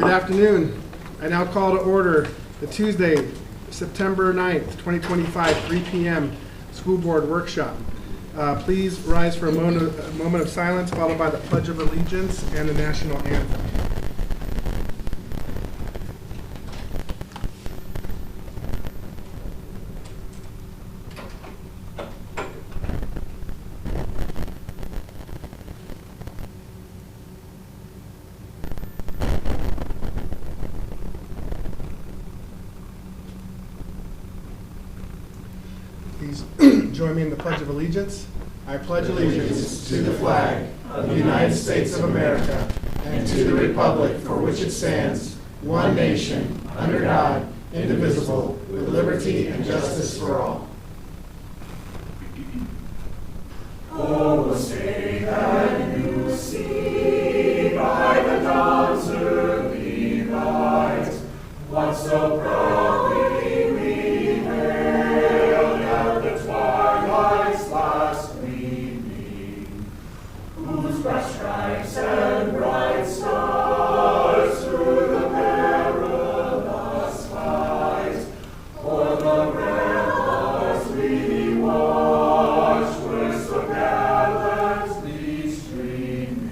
Good afternoon. I now call to order the Tuesday, September 9th, 2025, 3 p.m. School Board Workshop. Please rise for a moment of silence, followed by the Pledge of Allegiance and the National Anthem. Please join me in the Pledge of Allegiance. I pledge allegiance to the flag of the United States of America and to the republic for which it stands, one nation, under God, indivisible, with liberty and justice for all. Oh, say that you see by the dawn's early light what so proudly we hailed at the twilight's last gleaming, whose bright stripes and bright stars through the perilous skies o'er the ramparts we watched were so gallantly streaming,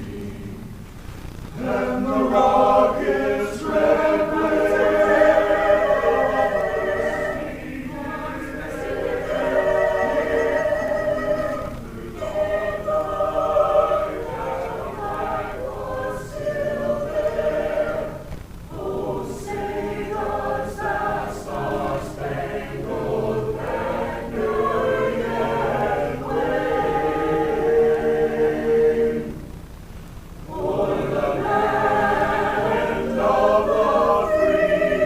and the rockets' red blaze through the night, and the flag was still there. Oh, say does that star-spangled banner yet wave o'er the land of the free and the home of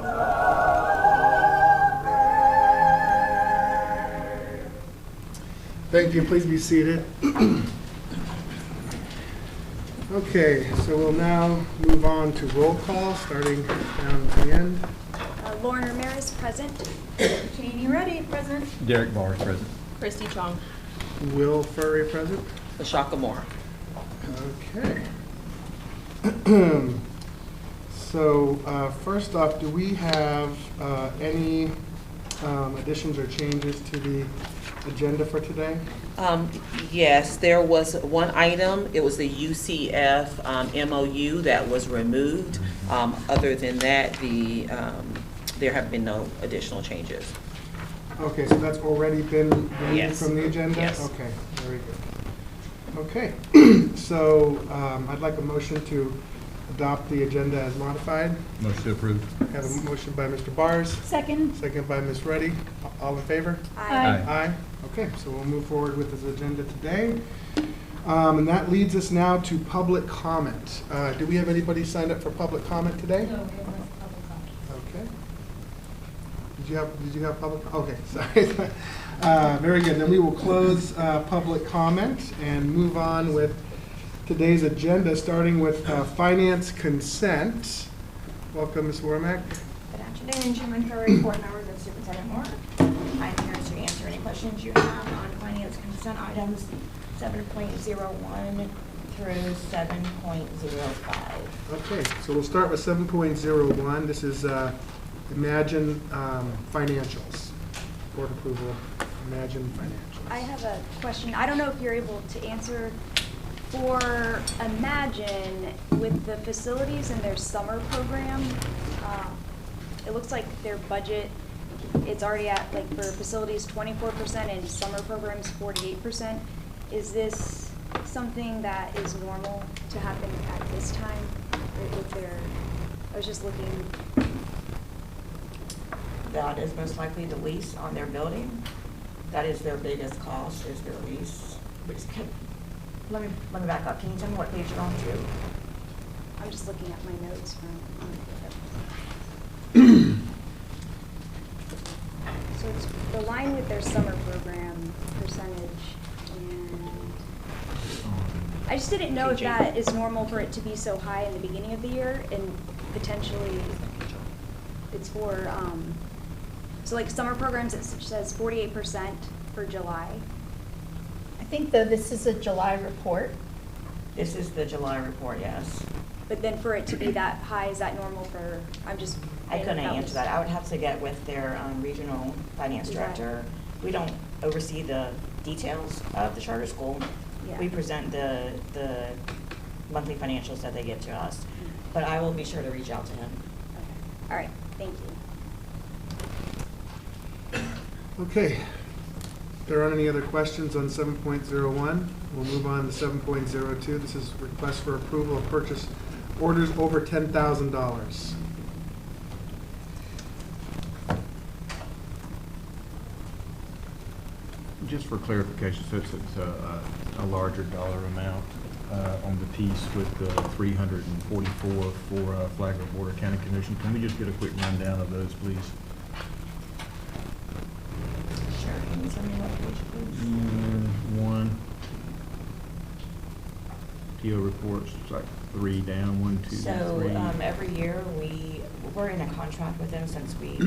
the brave. Thank you. Please be seated. Okay, so we'll now move on to roll call, starting down at the end. Lauren Ramirez, present. Janie, Ruddy, present. Derek Barr, present. Christy, Chong. Will Furry present? LaShakia Moore. Okay. So first off, do we have any additions or changes to the agenda for today? Yes, there was one item. It was the UCF MOU that was removed. Other than that, there have been no additional changes. Okay, so that's already been removed Yes. from the agenda? Yes. Okay, very good. Okay, so I'd like a motion to adopt the agenda as modified. Motion to approve. Have a motion by Mr. Bars, Second. second by Ms. Ruddy. All in favor? Aye. Aye. Okay, so we'll move forward with this agenda today. And that leads us now to public comment. Do we have anybody signed up for public comment today? No, we have no public comment. Okay. Did you have public? Okay, sorry. Very good. Then we will close public comment and move on with today's agenda, starting with finance consent. Welcome, Ms. Wormack. Good afternoon, Chairman Furry, board members, and Superintendent Moore. I'm here to answer any questions you have on finance consent items 7.01 through 7.05. Okay, so we'll start with 7.01. This is Imagine Financials. Board approval, Imagine Financials. I have a question. I don't know if you're able to answer. For Imagine, with the facilities and their summer program, it looks like their budget, it's already at, like, for facilities 24% and summer programs 48%. Is this something that is normal to happen at this time with their, I was just looking. That is most likely the lease on their building. That is their biggest cost, is their lease. Let me back up. Can you tell me what page you're on to? I'm just looking at my notes from. So it's the line with their summer program percentage, and I just didn't know if that is normal for it to be so high in the beginning of the year, and potentially it's for, so like summer programs, it says 48% for July. think though this is a July report. This is the July report, yes. But then for it to be that high, is that normal for, I'm just. I couldn't didn't know answer that. I would have to get with their regional finance Yeah. director. We don't oversee the details of the charter school. Yeah. We present the monthly financials that they give to us. But I will be sure to reach out to him. Okay. All right, thank you. Okay. If there aren't any other questions on 7.01, we'll move on to 7.02. This is request for approval of purchase orders over $10,000. Just for clarification, so it's a larger dollar amount on the piece with the 344 for Flagler Board of County Commission. Can we just get a quick rundown of those, please? Sure. Can you tell me what page, please? One. PO reports, it's like 3 down, 1, 2, 3. So every year we're in a contract with them since we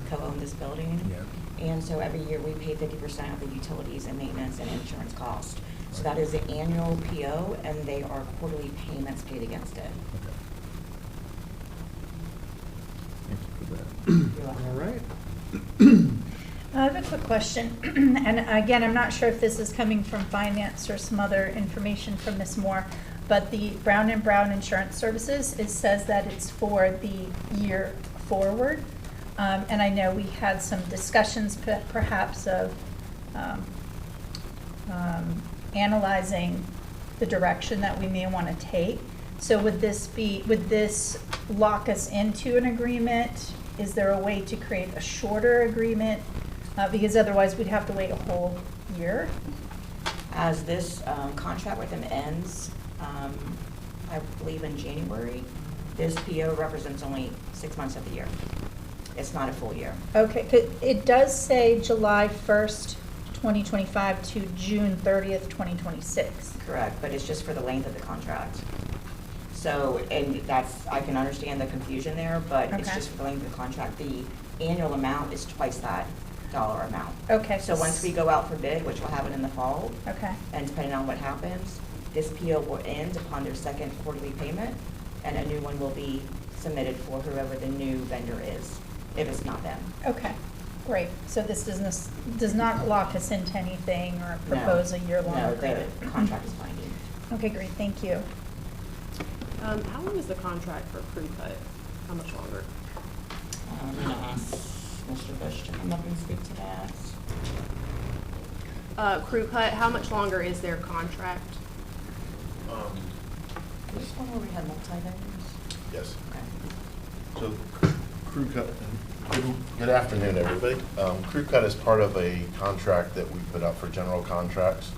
co-own this building. Yeah. And so every year we pay 50% of the utilities and maintenance and insurance cost. So that is the annual PO and they are quarterly payments paid against it. Okay. Thank you for that. You're welcome. All right. I have a quick question, and again, I'm not sure if this is coming from finance or some other information from Ms. Moore, but the Brown & Brown Insurance Services, it says that it's for the year forward. And I know we had some discussions perhaps of analyzing the direction that we may want to take. So would this lock us into an agreement? Is there a way to create a shorter agreement? Because otherwise we'd have to wait a whole year. As this contract with them ends, I believe in January, this PO represents only 6 months of the year. It's not a full year. Okay, 'cause it does say July 1st, 2025 to June 30th, 2026. Correct, but it's just for the length of the contract. So, and that's, I can understand the confusion there, but it's Okay. just for the length of the contract. The annual amount is twice that dollar amount. Okay. So once we go out for bid, which will happen in the fall, Okay, and depending on what happens, this PO will end upon their second quarterly payment, and a new one will be submitted for whoever the new vendor is, if it's not them. okay, great. So this does not lock us into anything or No. propose a year-long No, agreement? the contract is binding. Okay, great, thank you. How long is the contract for crew cut? How much longer? I'm gonna ask Mr. Bush to come up and speak to that. Crew cut, how much longer is their contract? This one where we had multi-vendors? Yes. Okay. So crew cut, good afternoon, everybody. Crew cut is part of a contract that we put out for general contracts.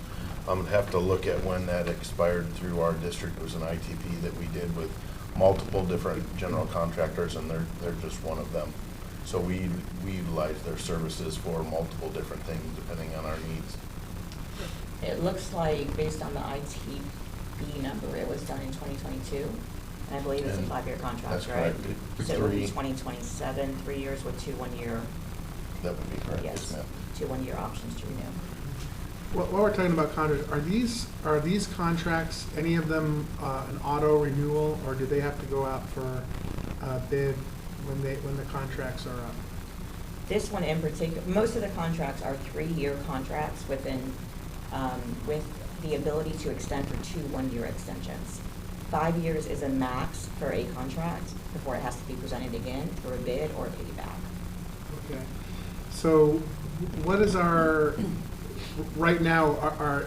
Have to look at when that expired through our district. It was an ITP that we did with multiple different general contractors, and they're just one of them. So we utilize their services for multiple different things depending on our needs. It looks like, based on the ITB number, it was done in 2022, and I believe it's a And 5-year contract, that's right? correct. So it would be Three. 2027, 3 years with 2 one-year, That would be correct, yes, yes, ma'am. 2 one-year options to renew. While we're talking about contracts, are these contracts, any of them an auto renewal, or do they have to go out for bid when the contracts are up? This one in particular, most of the contracts are 3-year contracts with the ability to extend for 2 one-year extensions. 5 years is a max for a contract before it has to be presented again for a bid or a piggyback. Okay. So what is our, right now,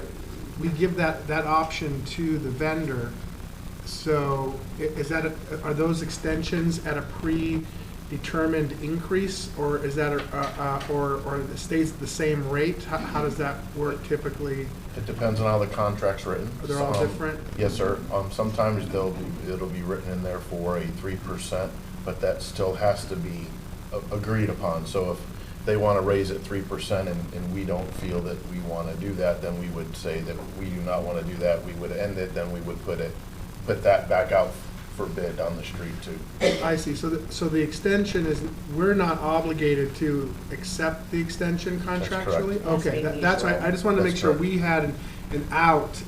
we give that option to the vendor. So is that, are those extensions at a predetermined increase, or is that, or it stays at the same rate? How does that work typically? It depends on how the contract's written. They're all different? Yes, sir. Sometimes it'll be written in there for a 3%, but that still has to be agreed upon. So if they want to raise it 3% and we don't feel that we want to do that, then we would say that we do not want to do that. We would end it, then we would put that back out for bid on the street too. I see. So the extension is, we're not obligated to accept the extension That's correct. contractually? That's Okay, very that's right. I just wanted to make That's sure correct. we had an out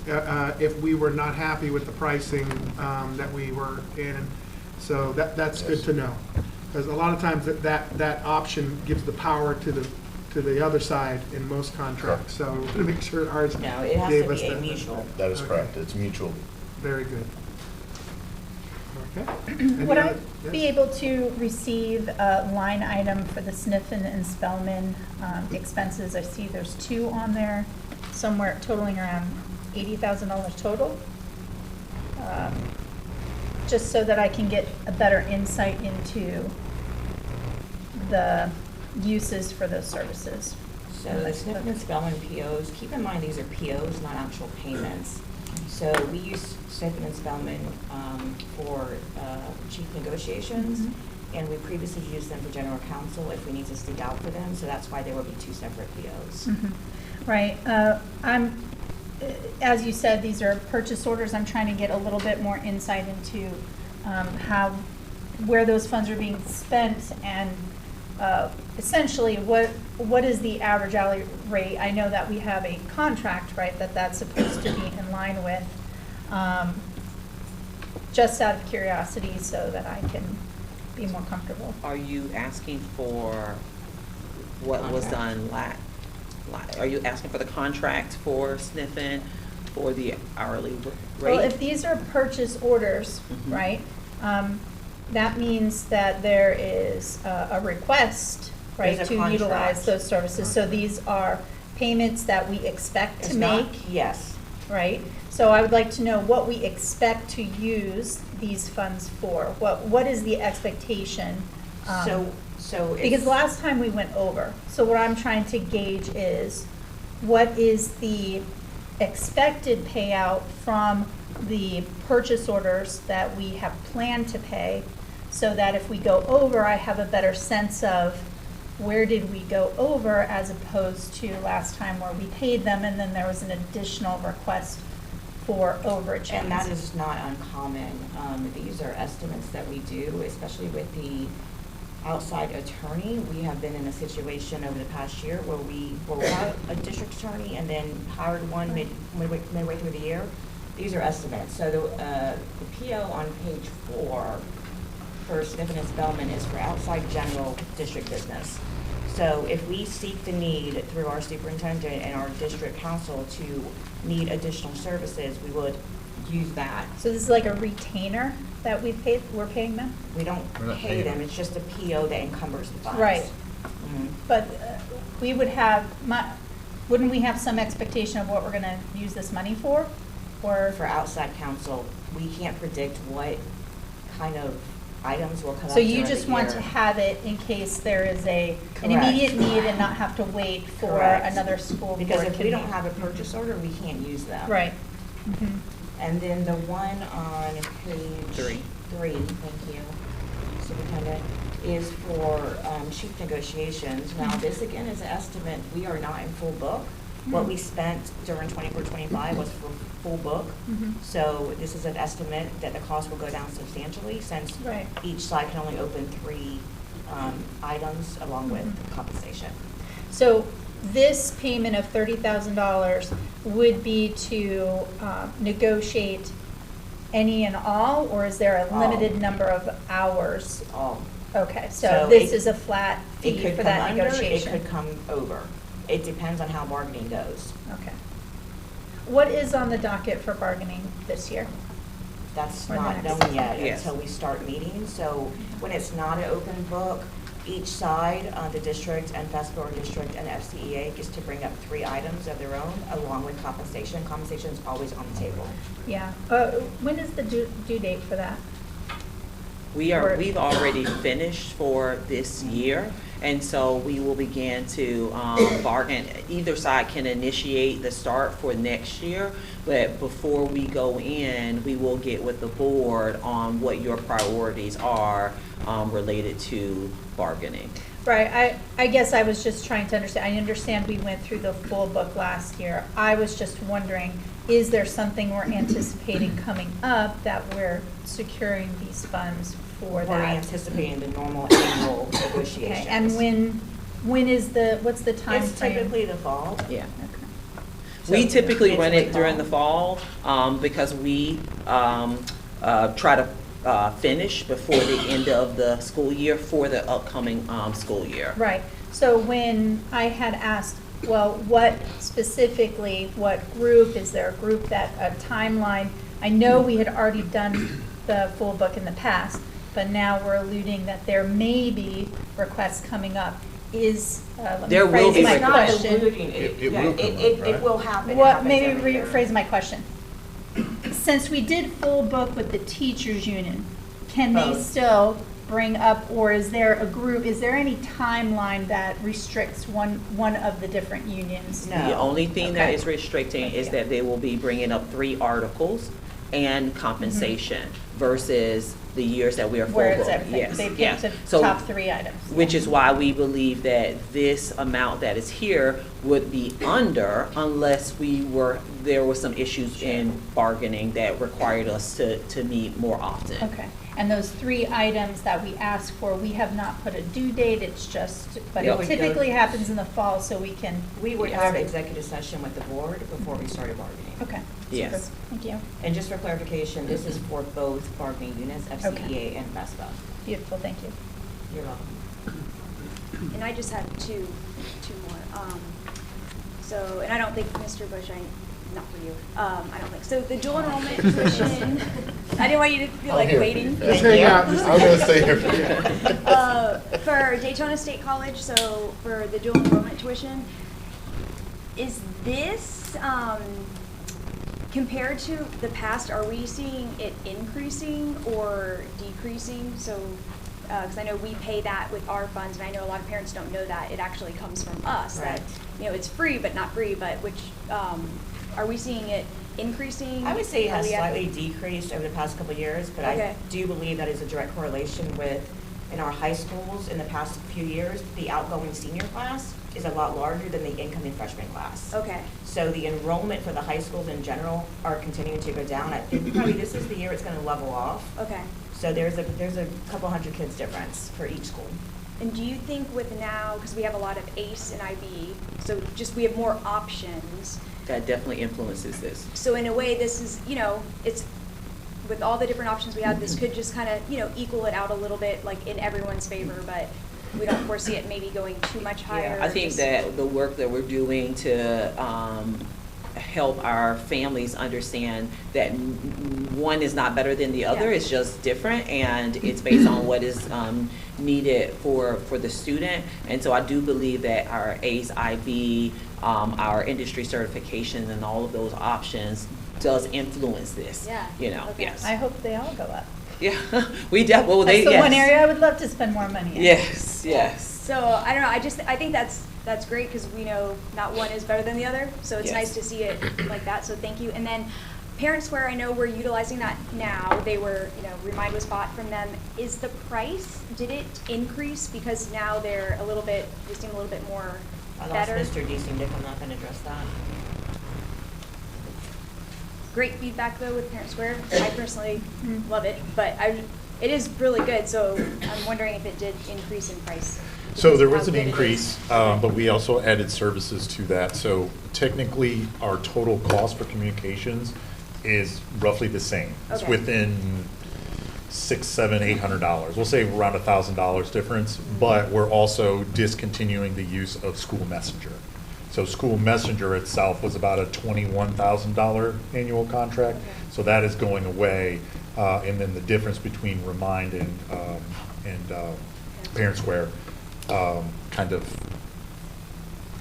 if we were not happy with the pricing that we were in. So that's good to know. Because a lot of times that option gives the power to the other side in most contracts. So we want to make sure ours No, it has gave to us be a that. mutual. That is Okay. correct. It's mutual. Very good. Okay. Would I Any other- be yes? able to receive a line item for the Sniffen and Spellman expenses? I see there's 2 on there, somewhere totaling around $80,000 total. Just so that I can get a better insight into the uses for those services. So the Sniffen and Spellman POs, keep in mind these are POs, not actual payments. So we use Sniffen and Spellman for chief negotiations, and we previously used them for general counsel if we need to stick out for them, so that's why there will be 2 separate POs. Right. As you said, these are purchase orders. I'm trying to get a little bit more insight into where those funds are being spent, and essentially what is the average hourly rate. I know that we have a contract, right, that's supposed to be in line with, just out of curiosity so that I can be more comfortable. Are you asking for what was done are you asking for the contract for Sniffen, for the hourly rate? Well, if these are purchase orders, right, that means that there is a request, right, There's a to utilize contract. those services. So these are payments that we expect It's to not- make, Yes. right? So I would like to know what we expect to use these funds for. What is the expectation? So Because it's, last time we went over, so what I'm trying to gauge is, what is the expected payout from the purchase orders that we have planned to pay, so that if we go over, I have a better sense of where did we go over, as opposed to last time where we paid them and then there was an additional request for overage. and that is not uncommon. These are estimates that we do, especially with the outside attorney. We have been in a situation over the past year where we were without a district attorney and then hired one midway through the year. These are estimates. So the PO on page 4 for Sniffen and Spellman is for outside general district business. So if we seek the need through our superintendent and our district council to need additional services, we would use that. So this is like a retainer that we're paying them? We don't We're not pay paying them, them. it's just a PO that encumbers the funds. Right. Mhm. But we would have, wouldn't we have some expectation of what we're gonna use this money for? Or For outside counsel, we can't predict what kind of items will come up so you during just the want to year. have it in case there is an Correct. immediate need and not have to wait for Correct. another school board Because if we convene. don't have a purchase order, we can't use them. Right. Mhm. And then the one on page 3. 3, thank you, Superintendent, is for chief negotiations. Now, this again is an estimate. We are not in full book. What we spent during 24-25 was for full book. Mhm. So this is an estimate that the cost will go down substantially, since Right. each side can only open 3 items along with Mm-hmm. compensation. So this payment of $30,000 would be to negotiate any and all, or is there a All. limited number of hours? All. Okay, so So this it- is a flat It fee could for come that under, negotiation? it could come over. It depends on how bargaining goes. Okay. What is on the docket for bargaining this year? That's Or not next. known yet Yes. until we start meetings. So when it's not an open book, each side, the district and Festival District and FCEA gets to bring up 3 items of their own along with compensation. Compensation is always on the table. Yeah. When is the due date for that? Or- We've already finished for this year, and so we will begin to bargain. Either side can initiate the start for next year, but before we go in, we will get with the board on what your priorities are related to bargaining. Right, I guess I was just trying to understand, I understand we went through the full book last year. I was just wondering, is there something we're anticipating coming up that we're securing these funds for that? We're anticipating the normal annual negotiations. Okay, and when is what's the time It's frame? typically the fall. Yeah. Okay. We So typically it's run late it during the fall, because we try to finish before the end of the school year for the upcoming school year. Right, so when I had asked, well, what specifically, what group, is there a group that, a timeline? I know we had already done the full book in the past, but now we're alluding that there may be requests coming up. Let me There will phrase be my It's not question. alluding, It yeah, will come up, it right? will happen. It What, happens maybe every year. rephrase my question. Since we did full book with the teachers union, can they Both. still bring up, or is there a group, is there any timeline that restricts one of the different unions? No. The only thing that Okay. is restricting is Yeah. that they will be bringing up 3 articles and compensation versus the years that we are full Where it's book. everything, Yes, they yeah. picked the So- top 3 items. Which is why we believe that this amount that is here would be under unless there were some issues in bargaining that required us to meet more often. Okay, and those 3 items that we asked for, we have not put a due date, it's just, but It it would go- typically happens in the fall, so we can. We would have executive session with the board before we started bargaining. Okay. Yes. super. Thank you. And just for clarification, this is for both bargaining units, FCEA and VESPA. Beautiful, thank you. You're welcome. And I just had two more. So, and I don't think, Mr. Bush, not for you, I don't think. So the dual enrollment tuition, I didn't want you to feel I'm like here. waiting. Just hang out. Just I'm gonna stay here. For Daytona State College, so for the dual enrollment tuition, is this, compared to the past, are we seeing it increasing or decreasing? So, because I know we pay that with our funds, and I know a lot of parents don't know that, it actually comes from us. That, Right. you know, it's free, but not free, but which, are we seeing it increasing? I would say it Are has we at- slightly decreased over the past couple of years, but I Okay. do believe that is a direct correlation with, in our high schools, in the past few years, the outgoing senior class is a lot larger than the incoming freshman class. Okay, So the enrollment for the high schools in general are continuing to go down. I think probably this is the year it's gonna level off. okay. So there's a couple hundred kids difference for each school. And do you think with now, because we have a lot of ACE and IB, so just we have more options, That definitely influences this. so in a way, this is, you know, it's, with all the different options we have, this could just kind of, you know, equal it out a little bit, like in everyone's favor, but we don't foresee it maybe going too much higher. I think just- that the work that we're doing to help our families understand that one is not better than the other, Yeah. it's just different, and it's based on what is needed for the student. And so I do believe that our ACE, IB, our industry certifications, and all of those options does influence this. Yeah. You know, Okay. yes. I hope they all go up. Yeah, well, they, That's the yes. one area I would love to spend more money in. Yes, yes. So, I don't know, I think that's great, because we know not one is better than the other, so it's Yes. nice to see it like that, so thank you. And then, Parent Square, I know we're utilizing that now, they were, you know, Remind was bought from them. Is the price, did it increase, because now they're a little bit, they seem a little bit more I'll better? ask Mr. Deasing to come up and address that. Great feedback though with Parent Square. I personally love it, but it is really good, so I'm wondering if it did increase in price. So because there of was how an good it increase, is. but we also added services to that. So technically, our total cost for communications is roughly the same. It's Okay. within $600, $700, $800. We'll say around $1,000 difference, but we're also discontinuing the use of School Messenger. So School Messenger itself was about a $21,000 annual contract. Okay. So that is going away, and then the difference between Remind and Parent Square kind of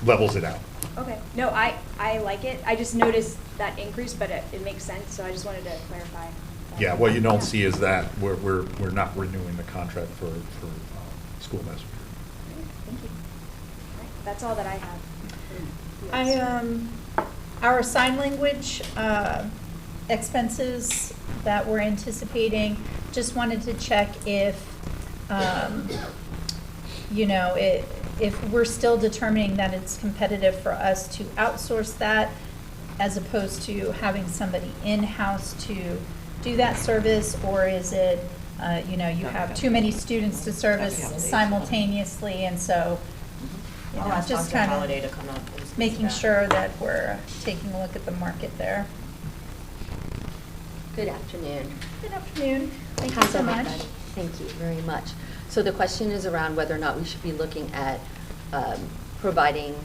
levels it out. Okay, no, I like it. I just noticed that increase, but it makes sense, so I just wanted to clarify. Yeah, what you don't Yeah. see is that we're not renewing the contract for School Messenger. Thank you. All right, that's all that I have. Our sign language expenses that we're anticipating, just wanted to check if, you know, if we're still determining that it's competitive for us to outsource that as opposed to having somebody in-house to do that service, or is it, you know, you have too many students to service simultaneously, and so, you I'll know, ask just Dr. kind Holliday to of. come up and just making sure that we're taking a look at the market there. Good afternoon. Good afternoon. Thank you How's so much. everybody? Thank you very much. So the question is around whether or not we should be looking at providing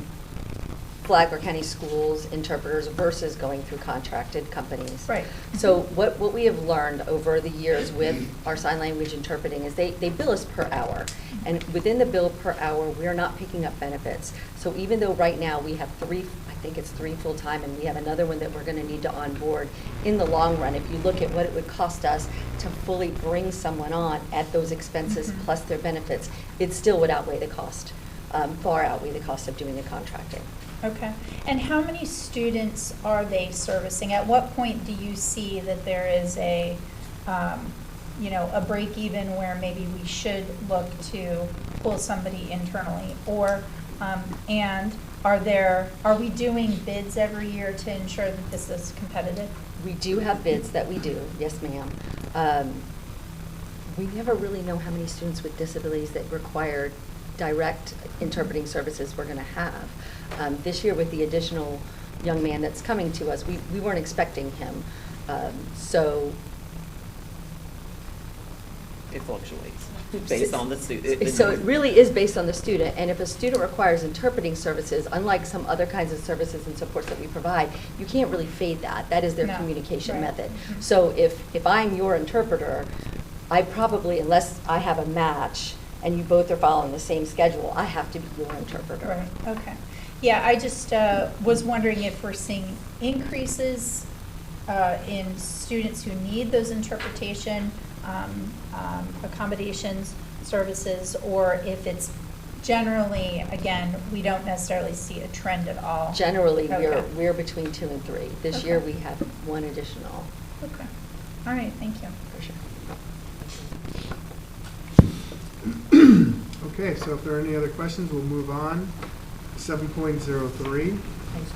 Flagler County Schools interpreters versus going through contracted companies. Right. So what we have learned over the years with our sign language interpreting is they bill us per hour. And within the bill per hour, we are not picking up benefits. So even though right now we have three full-time, and we have another one that we're going to need to onboard, in the long run, if you look at what it would cost us to fully bring someone on at those expenses plus their benefits, it still would outweigh the cost, far outweigh the cost of doing the contracting. Okay. And how many students are they servicing? At what point do you see that there is a break even where maybe we should look to pull somebody internally? Or, and are we doing bids every year to ensure that this is competitive? We do have bids that we do, yes ma'am. We never really know how many students with disabilities that require direct interpreting services we're going to have. This year with the additional young man that's coming to us, we weren't expecting him. So It fluctuates based on the student. So it really is based on the student, and if a student requires interpreting services, unlike some other kinds of services and supports that we provide, you can't really fade that. That is their communication method. So if I'm your interpreter, I probably, unless I have a match and you both are following the same schedule, I have to be your interpreter. Right, okay. Yeah, I just was wondering if we're seeing increases in students who need those interpretation accommodations, services, or if it's generally, again, we don't necessarily see a trend at all. Generally, Okay. we're between 2 and 3. This year we have 1 additional. Okay. All right, thank you. For sure. Okay, so if there are any other questions, we'll move on. 7.03.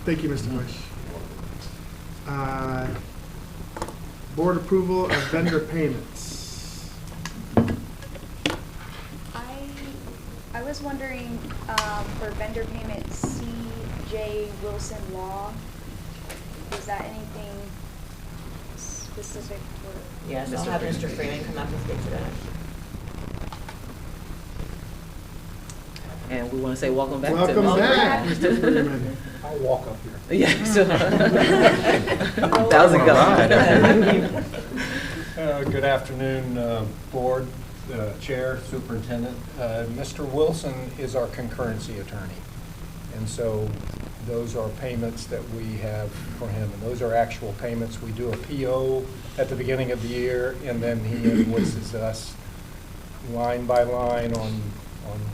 Thank you, Mr. Bush. Board approval of vendor payments. I was wondering, for vendor payments, C.J. Wilson Law, is that anything specific for? Yes, I'll have Mr. Freeman come up and speak to that. And we want to say welcome back. Welcome back, Mr. Freeman. I'll walk up here. Yeah. So that was a go. Good afternoon, Board, Chair, Superintendent. Mr. Wilson is our concurrency attorney. And so those are payments that we have for him. And those are actual payments. We do a PO at the beginning of the year, and then he invoices us line by line on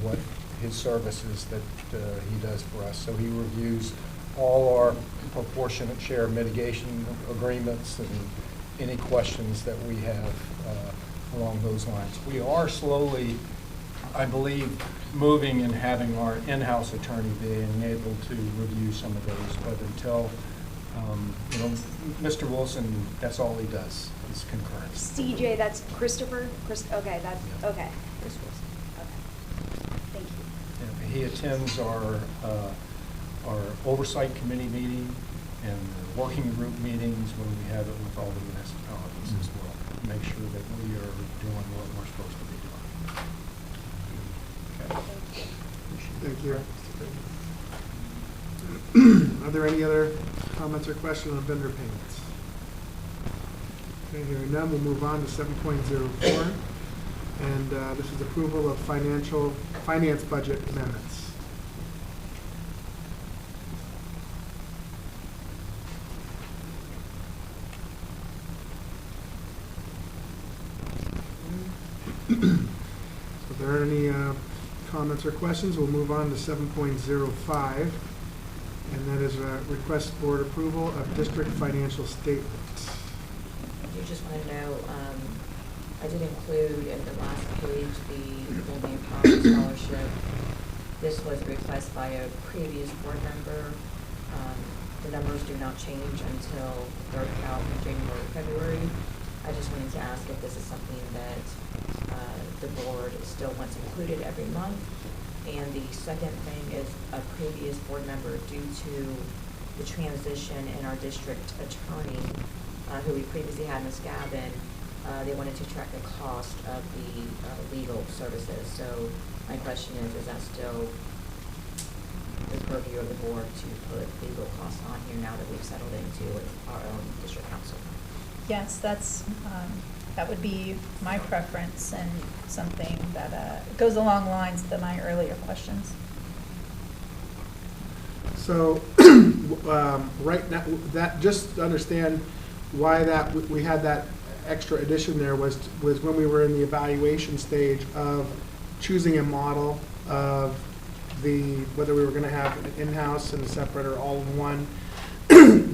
what his services that he does for us. So he reviews all our proportionate share mitigation agreements and any questions that we have along those lines. We are slowly, I believe, moving and having our in-house attorney being able to review some of those, but until, Mr. Wilson, that's all he does, is concurrence. C.J., that's Christopher? Okay, that's, okay. Chris Wilson. Okay. Thank you. Yeah, he attends our oversight committee meeting and the working group meetings when we have it with all the municipalities as well. Make sure that we are doing what we're supposed to be doing. Okay. Thank you. Are there any other comments or questions on vendor payments? Okay, hearing none, we'll move on to 7.04. And this is approval of finance budget amendments. So if there are any comments or questions, we'll move on to 7.05, and that is a request board approval of district financial statements. You just want to know, I did include in the last page the Golden Empowerment Scholarship. This was a request by a previous board member. The numbers do not change until they're out in January, February. I just wanted to ask if this is something that the board still wants included every month, And the second thing is a previous board member, due to the transition in our district attorney, who we previously had, Ms. Gavin, they wanted to track the cost of the legal services. So my question is that still the purview of the board to put legal costs on here now that we've settled into with our own district council? Yes, that would be my preference and something that goes along the lines of my earlier questions. So, right now, that, just to understand why that, we had that extra addition there was when we were in the evaluation stage of choosing a model of whether we were gonna have an in-house and a separate or all in one.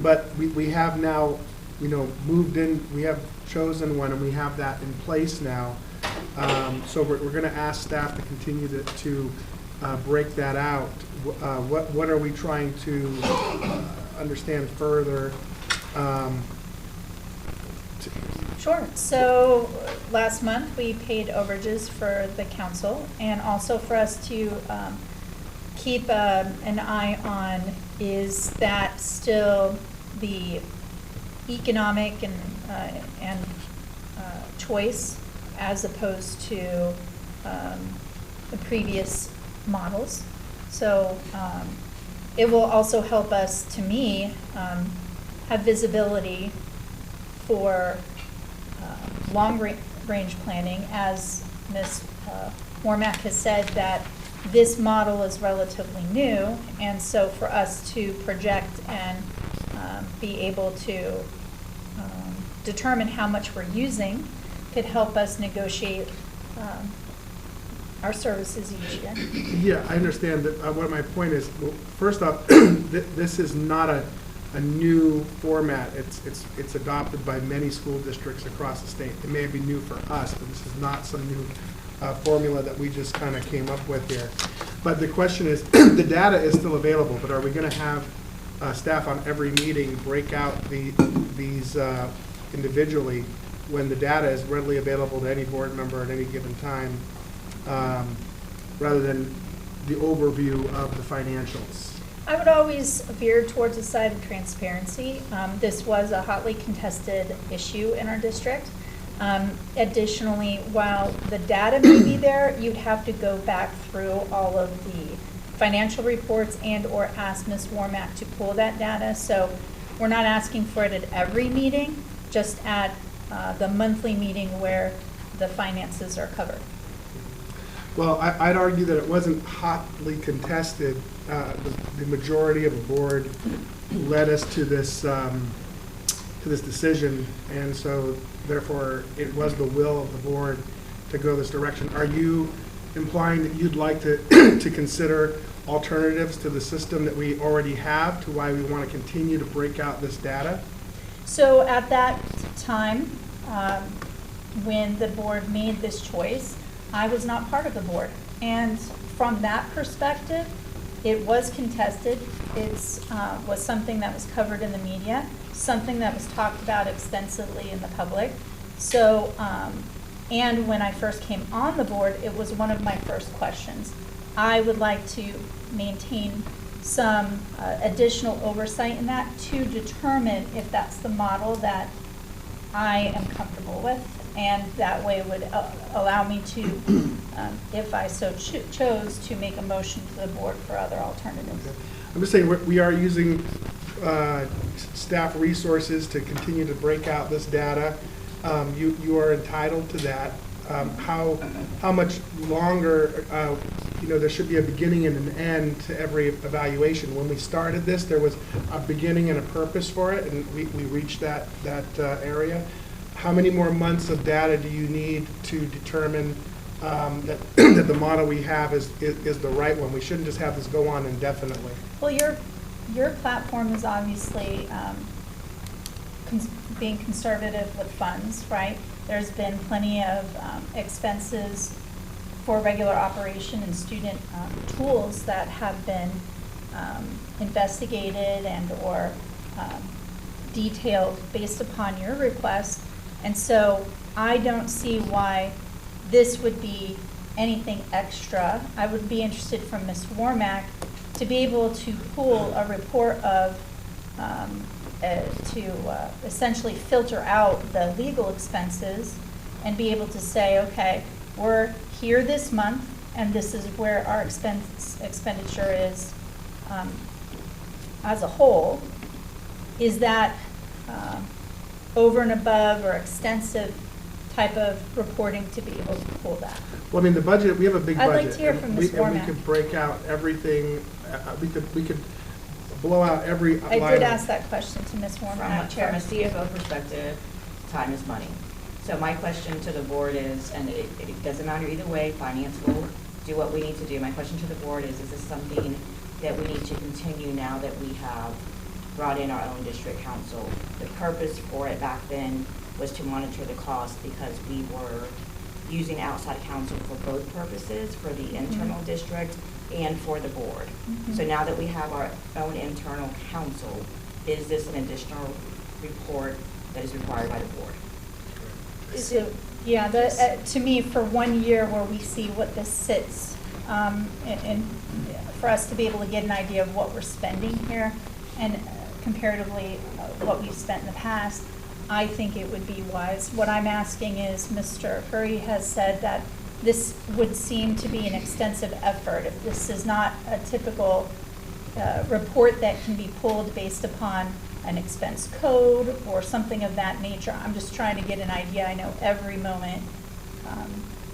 But we have now, moved in, we have chosen one and we have that in place now. So we're gonna ask staff to continue to break that out. What are we trying to understand further? Sure. So last month, we paid overages for the council, and also for us to keep an eye on, is that still the economic and choice as opposed to the previous models. So it will also help us, to me, have visibility for long-range planning, as Ms. Wormack has said, that this model is relatively new, and so for us to project and be able to determine how much we're using could help us negotiate our services each year. Yeah, I understand that. What my point is, well, first off, this is not a new format. It's adopted by many school districts across the state. It may be new for us, but this is not some new formula that we just kind of came up with here. But the question is, the data is still available, but are we going to have staff on every meeting break out these individually when the data is readily available to any board member at any given time, rather than the overview of the financials? I would always veer towards the side of transparency. This was a hotly contested issue in our district. Additionally, while the data may be there, you'd have to go back through all of the financial reports and or ask Ms. Wormack to pull that data. So we're not asking for it at every meeting, just at the monthly meeting where the finances are covered. Well, I'd argue that it wasn't hotly contested. The majority of the board led us to this decision, and so therefore it was the will of the board to go this direction. Are you implying that you'd like to to consider alternatives to the system that we already have, to why we want to continue to break out this data? So at that time, when the board made this choice, I was not part of the board. And from that perspective, it was contested. It was something that was covered in the media, something that was talked about extensively in the public. So, and when I first came on the board, it was one of my first questions. I would like to maintain some additional oversight in that to determine if that's the model that I am comfortable with, and that way would allow me to, if I so chose, to make a motion to the board for other alternatives. Okay. I'm just saying we are using staff resources to continue to break out this data. You are entitled to that. How much longer, there should be a beginning and an end to every evaluation. When we started this, there was a beginning and a purpose for it, and we reached that area. How many more months of data do you need to determine that the model we have is the right one? We shouldn't just have this go on indefinitely. Well, your platform is obviously being conservative with funds, right? There's been plenty of expenses for regular operation and student tools that have been investigated and or detailed based upon your request. And so I don't see why this would be anything extra, I would be interested from Ms. Warmack to be able to pull a report of, essentially filter out the legal expenses and be able to say, okay, we're here this month and this is where our expenditure is as a whole. Is that over and above or extensive type of reporting to be able to pull that? Well, I mean, the budget, we have a big I'd budget. like to hear from Ms. And we Warmack. could break out everything, we could blow out every line. I did ask that question to Ms. Warmack, Chair. From a CFO perspective, time is money. So my question to the board is, and it doesn't matter either way, finance will do what we need to do. My question to the board is this something that we need to continue now that we have brought in our own district counsel? The purpose for it back then was to monitor the cost because we were using outside counsel for both purposes, for the internal district and for the board. So now that we have our own internal counsel, is this an additional report that is required by the board? So, yeah, to me, for 1 year where we see what this sits, and for us to be able to get an idea of what we're spending here and comparatively what we've spent in the past, I think it would be wise. What I'm asking is, Mr. Furry has said that this would seem to be an extensive effort. If this is not a typical report that can be pulled based upon an expense code or something of that nature. I'm just trying to get an idea. I know every moment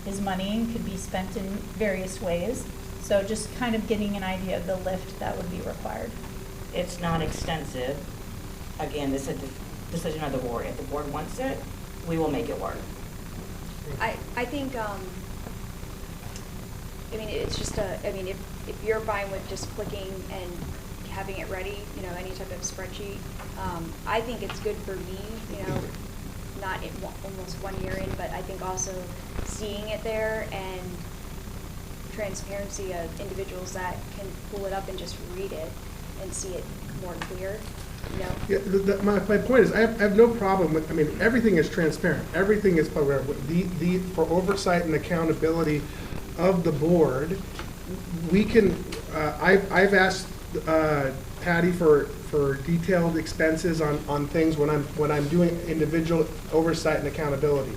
is money and could be spent in various ways. So just kind of getting an idea of the lift that would be required. It's not extensive. Again, this is a decision of the board. If the board wants it, we will make it work. I think, I mean, it's just if you're fine with just clicking and having it ready, you know, any type of spreadsheet, I think it's good for me, you know, not in almost 1 year in, but I think also seeing it there and transparency of individuals that can pull it up and just read it and see it more clear, you know? Yeah, my point is, I have no problem with, I mean, everything is transparent. Everything is public. For oversight and accountability of the board, we can, I've asked Patty for detailed expenses on things when I'm doing individual oversight and accountability.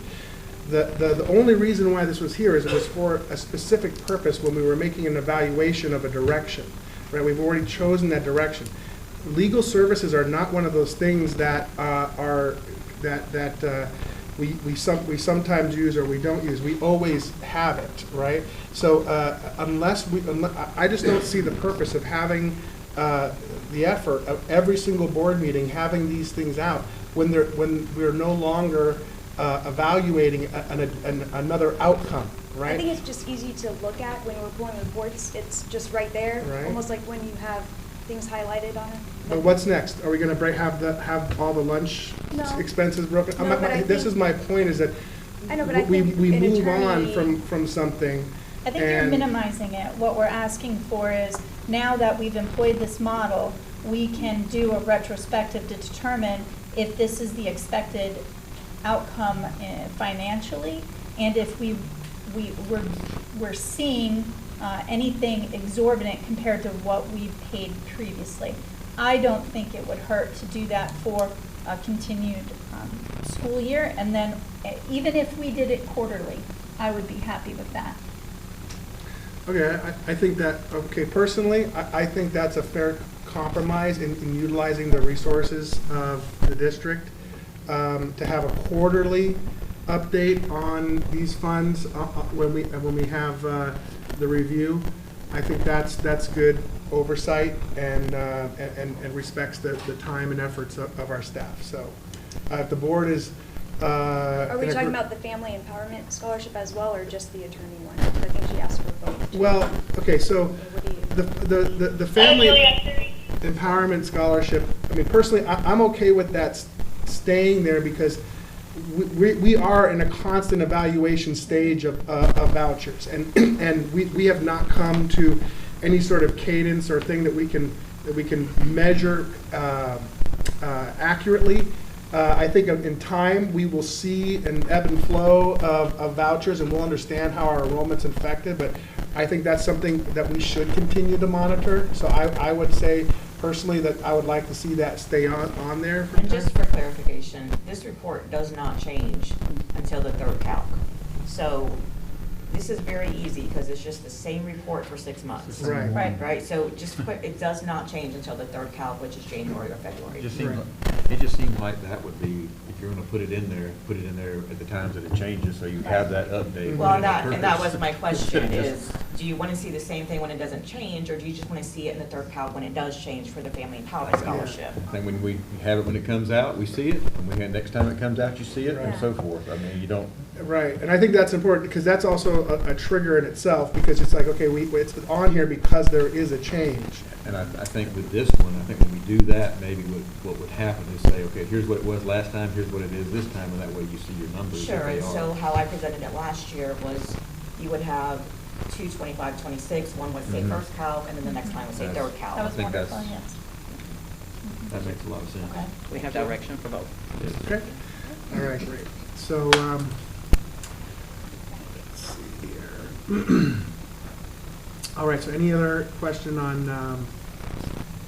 The only reason why this was here is it was for a specific purpose when we were making an evaluation of a direction, right? We've already chosen that direction. Legal services are not one of those things that we sometimes use or we don't use. We always have it, right? So I just don't see the purpose of having the effort of every single board meeting having these things out when we're no longer evaluating another outcome, right? I think it's just easy to look at when we're pulling reports. It's just right there, Right. almost like when you have things highlighted on it. But what's next? Are we going to have all the lunch No. expenses broken? No, but I This think- is my point: is that I know, but I we think move an on attorney- from something. I think you're and- minimizing it. What we're asking for is, now that we've employed this model, we can do a retrospective to determine if this is the expected outcome financially, and if we're seeing anything exorbitant compared to what we've paid previously. I don't think it would hurt to do that for a continued school year, and then even if we did it quarterly, I would be happy with that. Okay, I think that, okay, personally, I think that's a fair compromise in utilizing the resources of the district, to have a quarterly update on these funds when we have the review. I think that's good oversight and respects the time and efforts of our staff. So if the board is Are we talking about the Family Empowerment Scholarship as well, or just the attorney one? I think she asked for both. Well, okay, so What do you? the Family Empowerment Scholarship, I mean, personally, I'm okay with that staying there because we are in a constant evaluation stage of vouchers, and we have not come to any sort of cadence or thing that we can measure accurately I think in time, we will see an ebb and flow of vouchers, and we'll understand how our enrollment's affected, but I think that's something that we should continue to monitor. So I would say personally that I would like to see that stay on there. And just for clarification, this report does not change until the third calc. So this is very easy because it's just the same report for 6 months. Right. Right. Right, so just quick, it does not change until the third calc, which is January or February. It just seems like that would be, if you're gonna put it in there at the times that it changes, so you have that update. Well, when it and that occurs. was my question is, do you want to see the same thing when it doesn't change, or do you just want to see it in the third calc when it does change for the Family Empowerment Scholarship? I think when we have it when it comes out, we see it, and next time it comes out, you see it, and Right. so forth. I mean, you don't, Right, and I think that's important because that's also a trigger in itself, because it's like, okay, it's on here because there is a change. and I think with this one, I think when we do that, maybe what would happen is say, okay, here's what it was last time, here's what it is this time, and that way you see your numbers. Sure, what they and are. so how I presented it last year was you would have 225, 26, one would say Mhm. first calc, and then the next line would say That's- third calc. That was think that's- wonderful, yes. That makes a lot of sense. Okay. We have direction for both. Okay, all right, great. So, let's see here. All right, so any other question on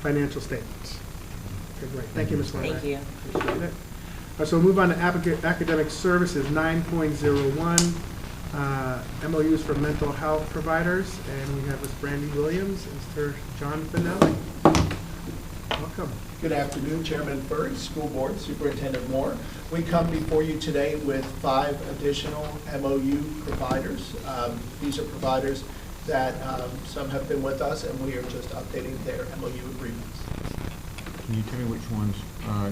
financial statements? Okay, great, thank you, Ms. Weinreich. Thank you. Appreciate it. So we'll move on to academic services, 9.01, MOUs for mental health providers, and we have Ms. Brandy Williams and Mr. John Finelli. Welcome. Good afternoon, Chairman Furry, School Board, Superintendent Moore. We come before you today with 5 additional MOU providers. These are providers that some have been with us, and we are just updating their MOU agreements. Can you tell me which ones,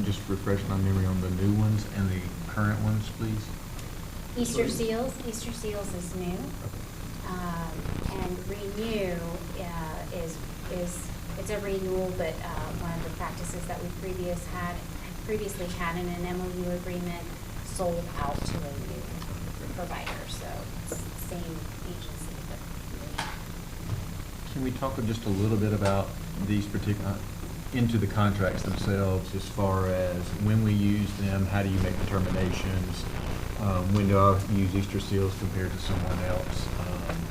just refresh my memory on the new ones and the current ones, please? Easter Seals is new. And Renew it's a renewal, but one of the practices that we previously had in an MOU agreement sold out to a new provider, so it's the same agency, but Can we talk just a little bit about these particular, into the contracts themselves, as far as when we use them, how do you make determinations? When do I use Easter Seals compared to someone else?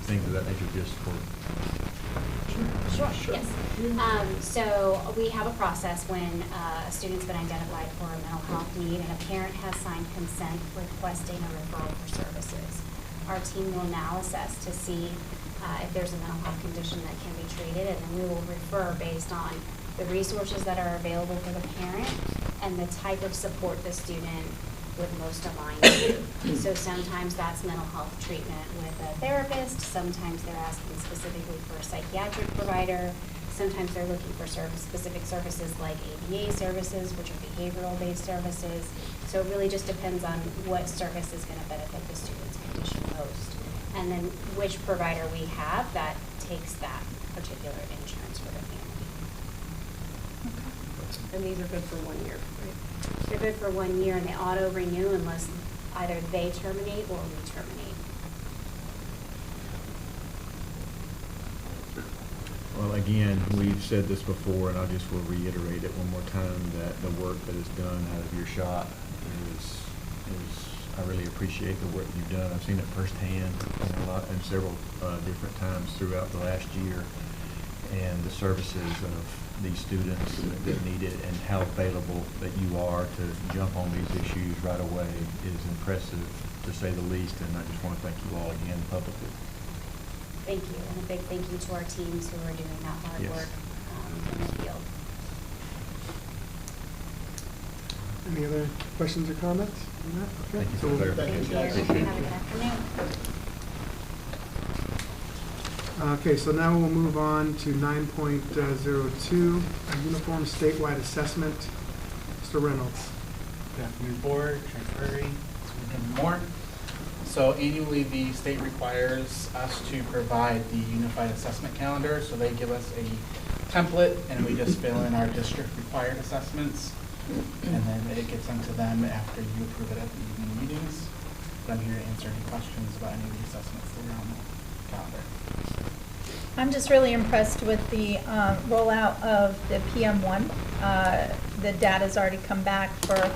Things of that nature, just for. Sure. Yes. So we have a process when a student's been identified for a mental health need and a parent has signed consent requesting a referral for services. Our team will now assess to see if there's a mental health condition that can be treated, and then we will refer based on the resources that are available for the parent and the type of support the student would most align to. So sometimes that's mental health treatment with a therapist, sometimes they're asking specifically for a psychiatric provider, sometimes they're looking for specific services like ABA services, which are behavioral-based services. So it really just depends on what service is going to benefit the student's condition most. And then which provider we have that takes that particular insurance for the family. And these are good for 1 year, right? They're good for 1 year, and they auto-renew unless either they terminate or we terminate. Well, again, we've said this before, and I just will reiterate it one more time, that the work that is done out of your shop is I really appreciate the work you've done. I've seen it firsthand in several different times throughout the last year, and the services of these students that need it and how available that you are to jump on these issues right away is impressive, to say the least, and I just want to thank you all again publicly. Thank you, and a big thank you to our teams who are doing that hard Yes. work in the field. Any other questions or comments on that? Okay. Thank you So for we'll- clarifying. Thank you. Appreciate Have a it. good afternoon. Okay, so now we'll move on to 9.02, a uniform statewide assessment. Mr. Reynolds. Good afternoon, Board, Chair Furry, Superintendent Moore. So annually, the state requires us to provide the unified assessment calendar. So they give us a template, and we just fill in our district-required assessments. And then it gets sent to them after you approve it at the evening meetings. But I'm here to answer any questions about any of the assessments that are on the calendar. I'm just really impressed with the rollout of the PM1. The data's already come back for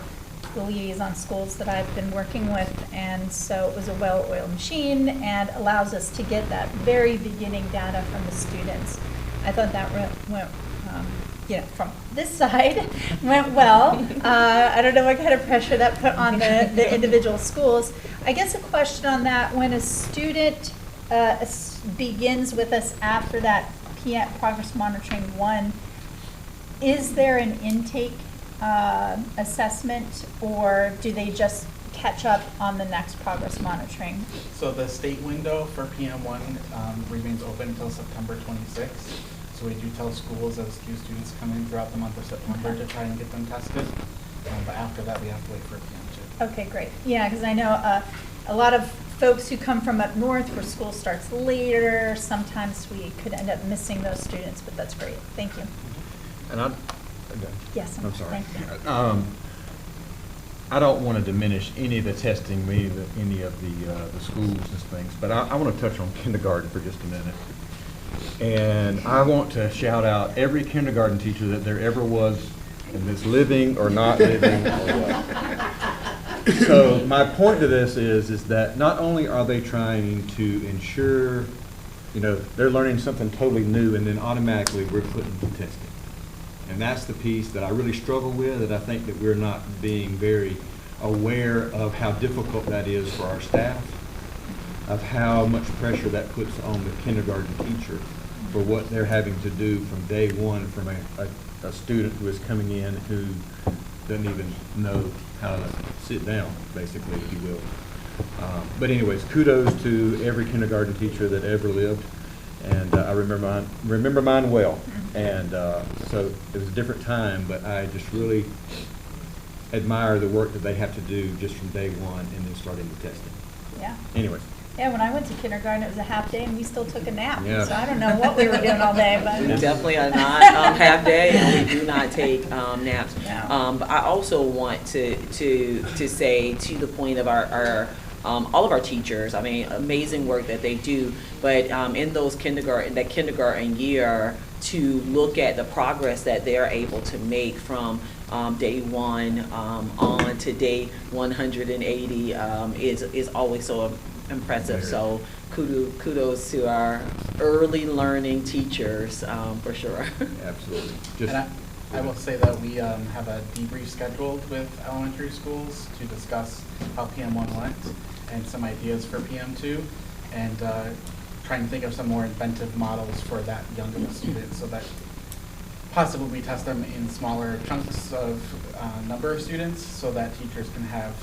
the liaison schools that I've been working with, and so it was a well-oiled machine and allows us to get that very beginning data from the students. I thought that went from this side, went well. I don't know what kind of pressure that put on the individual schools. I guess a question on that, when a student begins with us after that progress monitoring 1, is there an intake assessment, or do they just catch up on the next progress monitoring? So the state window for PM1 remains open until September 26th. So we do tell schools as new students come in throughout the month of September to try and get them tested. But after that, we have to wait for PM2. Okay, great. Yeah, because I know a lot of folks who come from up north where school starts later, sometimes we could end up missing those students, but that's great. Thank you. And Yes, I'm sorry. Thank you. I don't want to diminish any of the testing, any of the schools and things, but I want to touch on kindergarten for just a minute. And I want to shout out every kindergarten teacher that there ever was, and that's living or not living or what. So my point to this is that not only are they trying to ensure, they're learning something totally new, and then automatically we're putting the testing. And that's the piece that I really struggle with, that I think that we're not being very aware of how difficult that is for our staff, of how much pressure that puts on the kindergarten teacher for what they're having to do from day one from a student who is coming in who doesn't even know how to sit down, basically, if you will. But anyways, kudos to every kindergarten teacher that ever lived. And I remember mine well. And so it was a different time, but I just really admire the work that they have to do just from day one and then starting the testing. Yeah. Anyways. Yeah, when I went to kindergarten, it was a half day, and we still took a nap. Yeah. So I don't know what we were doing all day, but We definitely are not half day, and we do not take naps. No. But I also want to say, to the point of our all of our teachers, I mean, amazing work that they do, but in that kindergarten year, to look at the progress that they're able to make from day 1 on to day 180 is always so impressive. So kudos to our early learning teachers for sure. Absolutely. And I will say that we have a debrief scheduled with elementary schools to discuss how PM1 went and some ideas for PM2, and trying to think of some more inventive models for that young of a student, so that possibly we test them in smaller chunks of number of students, so that teachers can have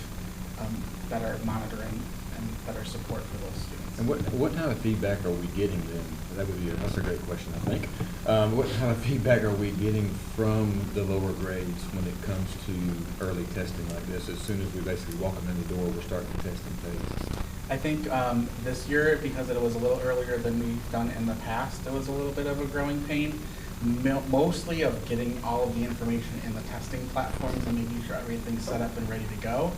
better monitoring and better support for those students. And what kind of feedback are we getting then? That's a great question, I think. What kind of feedback are we getting from the lower grades when it comes to early testing like this? As soon as we basically walk them in the door, we're starting the testing phase. I think this year, because it was a little earlier than we've done in the past, it was a little bit of a growing pain, mostly of getting all of the information in the testing platforms and making sure everything's set up and ready to go.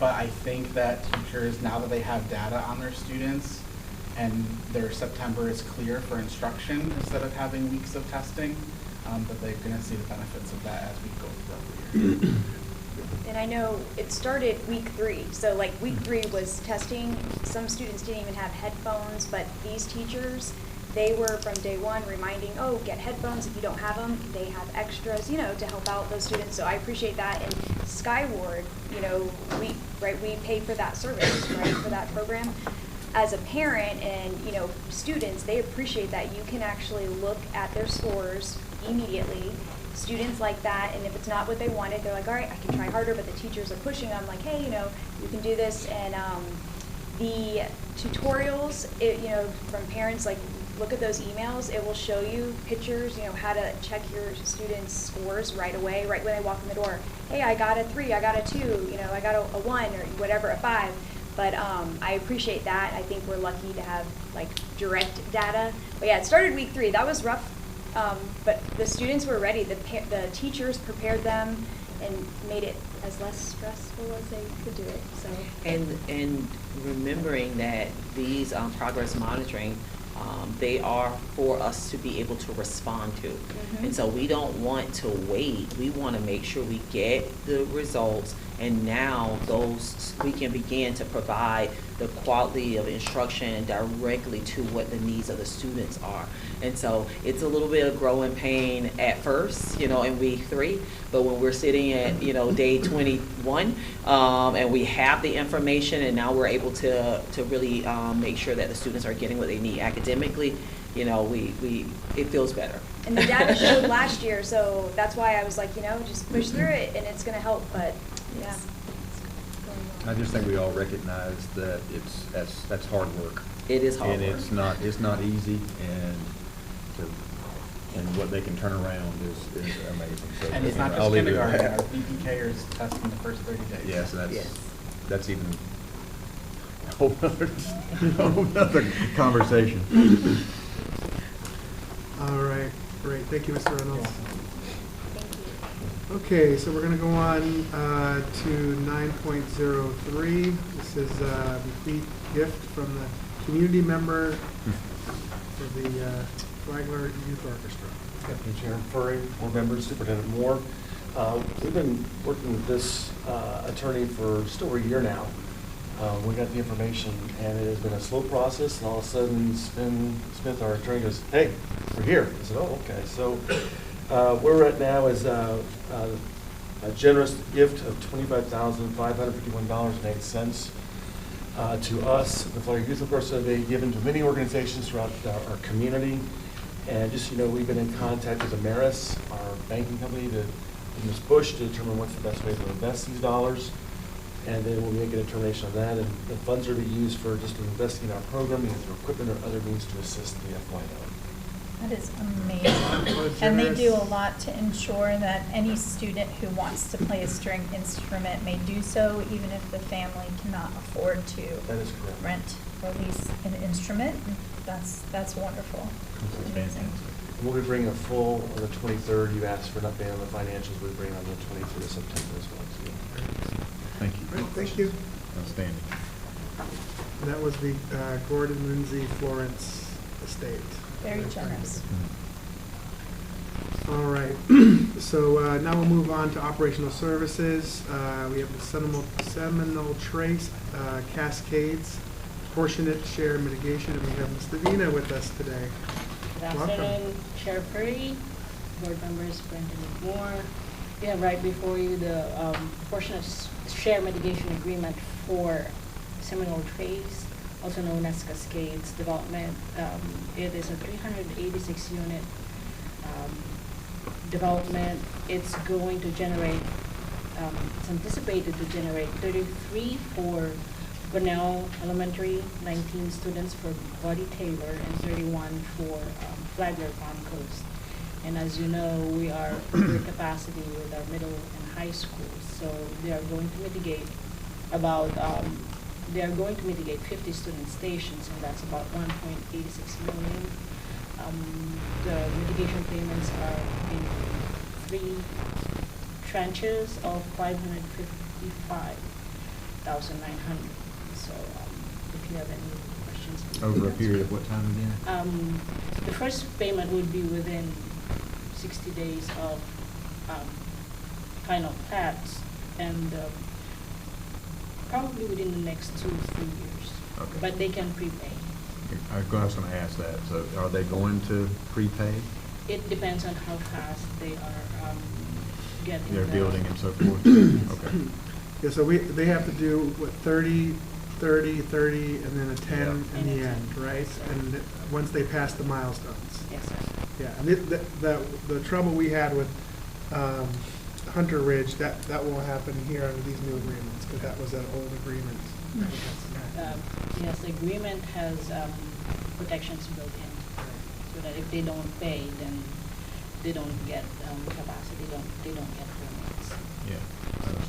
But I think that teachers, now that they have data on their students and their September is clear for instruction instead of having weeks of testing, that they're going to see the benefits of that as we go throughout the year. And I know it started week 3, so like week 3 was testing. Some students didn't even have headphones, but these teachers, they were from day 1 reminding, oh, get headphones if you don't have them. They have extras, to help out those students. So I appreciate that. And Skyward, we pay for that service, right, for that program. As a parent and, students, they appreciate that you can actually look at their scores immediately. Students like that, and if it's not what they wanted, they're like, all right, I can try harder, but the teachers are pushing them like, hey, you can do this. And the tutorials, from parents, like, look at those emails. It will show you pictures, how to check your students' scores right away, right when they walk in the door. Hey, I got a 3, I got a 2, I got a 1, or whatever, a 5. But I appreciate that. I think we're lucky to have, like, direct data. But yeah, it started week 3. That was rough. But the students were ready. The teachers prepared them and made it as less stressful as they could do it. So And remembering that these progress monitoring, they are for us to be able to respond to. And so we don't want to wait. We want to make sure we get the results And now we can begin to provide the quality of instruction directly to what the needs of the students are. And so it's a little bit of growing pain at first, in week 3, but when we're sitting at, day 21, and we have the information, and now we're able to really make sure that the students are getting what they need academically, it feels better. And the data showed last year, so that's why I was like, just push through it and it's gonna help, but yeah. I just think we all recognize that that's hard work. It is hard work. And it's not easy, and what they can turn around is amazing. So And it's not I'll just leave it at kindergarten, that. our BPKers test in the first 30 days. Yes, Yes. that's even a whole other conversation. All right, great. Thank you, Mr. Reynolds. Thank you. Okay, so we're going to go on to 9.03. This is a bequeath gift from the community member for the Flagler Youth Orchestra. Deputy Chair Furry, board members, Superintendent Moore. We've been working with this attorney for just over a year now. We got the information, and it has been a slow process, and all of a sudden Smith, our attorney, goes, "Hey, we're here." I said, "Oh, okay." So where we're at now is a generous gift of $25,551.08 to us, the Flagler Youth Orchestra. They've given to many organizations throughout our community. And just, we've been in contact with Ramirez, our banking company, with Ms. Bush, to determine what's the best way to invest these dollars. And then we'll make a determination on that. And the funds are to be used for just investing in our program, either through equipment or other means to assist the FYO. That is amazing. And they do a lot to ensure that any student who wants to play a string instrument may do so, even if the family cannot afford to That is correct. rent or lease an instrument. That's wonderful. Amazing. We'll be bringing a full on the 23rd. You asked for an update on the financials. We'll bring on the 23rd of September as well. Thank you. Great, thank you. Outstanding. And that was the Gordon Lindsay Florence estate. Very generous. All right, so now we'll move on to operational services. We have the Seminole Trace Cascades Proportionate Share Mitigation, and we have Ms. Davina with us today. Good Welcome. afternoon, Chair Furry, board members, Superintendent Moore. We have right before you the proportionate share mitigation agreement for Seminole Trace, also known as Cascades Development. It is a 386 unit development. It's going to generate, it's anticipated to generate 33 for Bunnell Elementary, 19 students for Ruddy Taylor, and 31 for Flagler Palm Coast. And as you know, we are over capacity with our middle and high schools, so they are going to mitigate about, 50 student stations, and that's about 1.86 million. The mitigation payments are in 3 tranches of 555,900. So if you have any questions. Over a period of what time again? The first payment would be within 60 days of final plats, and probably within the next 2 to 3 years. Okay. But they can prepay. I was going to ask that. So are they going to prepay? It depends on how fast they are getting. They're the- building and so forth? Okay. Yeah, so they have to do, what, 30, 30, 30, and then a 10 Yeah. in And the a 10. end, right? And once they pass the milestones. Yes, sir. Yeah, and the trouble we had with Hunter Ridge, that won't happen here under these new agreements, because that was an old agreement. Yes, the agreement has protections built in, so that if they don't pay, then they don't get capacity, they don't get permits. Yeah.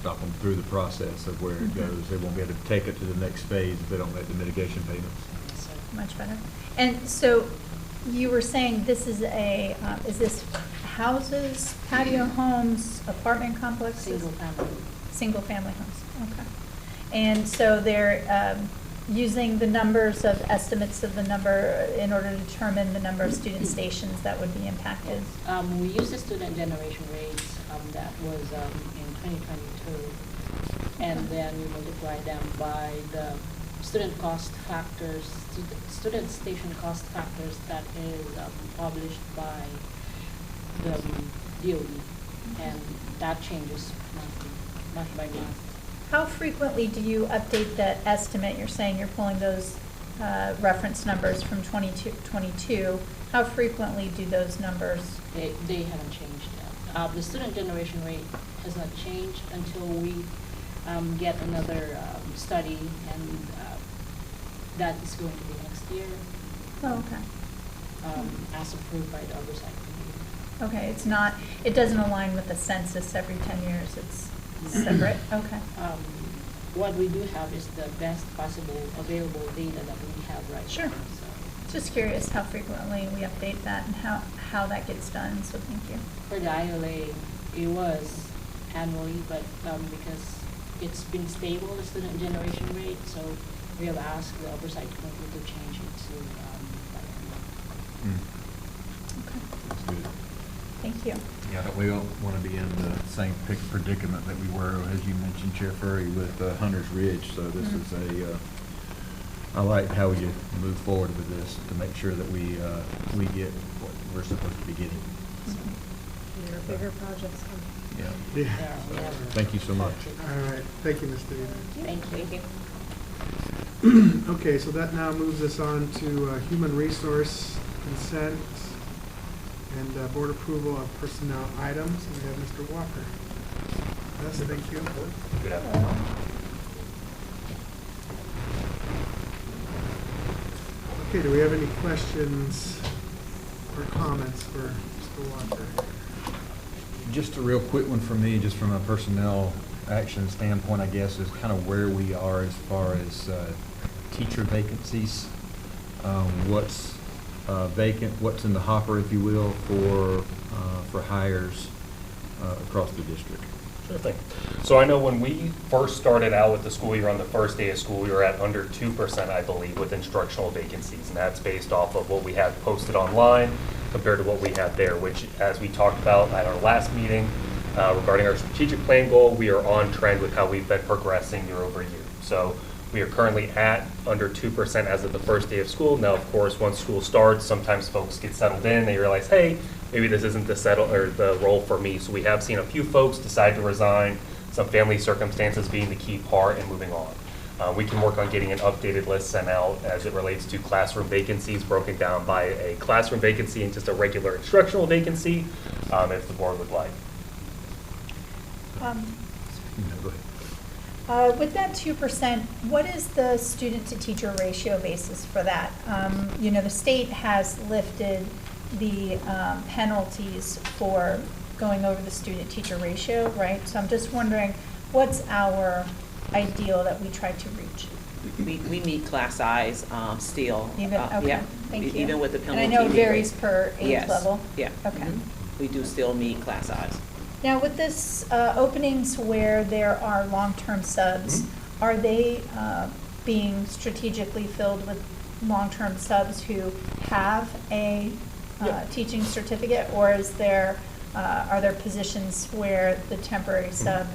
Stop them through the process of where it goes. They won't be able to take it to the next phase if they don't make the mitigation payments. Yes, sir. Much better. And so you were saying this is is this houses, patio homes, apartment complexes? Single family. Single family homes, okay. And so they're using the numbers of estimates of the number in order to determine the number of student stations that would be impacted? We use the student generation rates that was in 2022 and then we multiply them by the student cost factors, student station cost factors that is published by the DOE, and that changes month by month. How frequently do you update that estimate? You're saying you're pulling those reference numbers from 22. How frequently do those numbers? They haven't changed yet. The student generation rate has not changed until we get another study, and that is going to be next year. Oh, okay. As approved by the oversight committee. Okay, it's not, it doesn't align with the census every 10 years, it's separate, okay. What we do have is the best possible available data that we have right Sure. now. So Just curious how frequently we update that and how that gets done, so thank you. for the ILA, it was annually, but because it's been stable, the student generation rate, so we have asked the oversight committee to change it to biannual. Okay, That's good. thank you. Yeah, that we don't want to be in the same predicament that we were, as you mentioned, Chair Furry, with Hunter's Ridge. So this is I like how you move forward with this to make sure that we get what we're supposed to be getting. Your bigger projects come. Yeah. Yeah. Thank you so much. All right, thank you, Mr. Eder. Thank you. Okay, so that now moves us on to human resource consent and board approval of personnel items. And we have Mr. Walker. Yes, thank you. Good afternoon. Okay, do we have any questions or comments for Mr. Walker? Just a real quick one for me, just from a personnel action standpoint, I guess, is kind of where we are as far as teacher vacancies. What's vacant, what's in the hopper, if you will, for hires across the district. Sure thing. So I know when we first started out with the school year on the first day of school, we were at under 2%, I believe, with instructional vacancies. And that's based off of what we had posted online compared to what we had there, which, as we talked about at our last meeting regarding our strategic plan goal, we are on trend with how we've been progressing year over year. So we are currently at under 2% as of the first day of school. Now, of course, once school starts, sometimes folks get settled in. They realize, hey, maybe this isn't the role for me. So we have seen a few folks decide to resign, some family circumstances being the key part, and moving on. We can work on getting an updated list sent out as it relates to classroom vacancies, broken down by a classroom vacancy and just a regular instructional vacancy, if the board would like. No, go ahead. With that 2%, what is the student-to-teacher ratio basis for that? You know, the state has lifted the penalties for going over the student-teacher ratio, right? So I'm just wondering, what's our ideal that we try to reach? We meet class size still. Even, okay, Yeah, thank you. even with the penalty. And I know it we varies rate. per age Yes, level? Yeah. Okay. Mhm. We do still meet class size. Now, with this openings where there are long-term subs, are they being strategically filled with long-term subs who have a teaching certificate, or is there are there positions where the temporary sub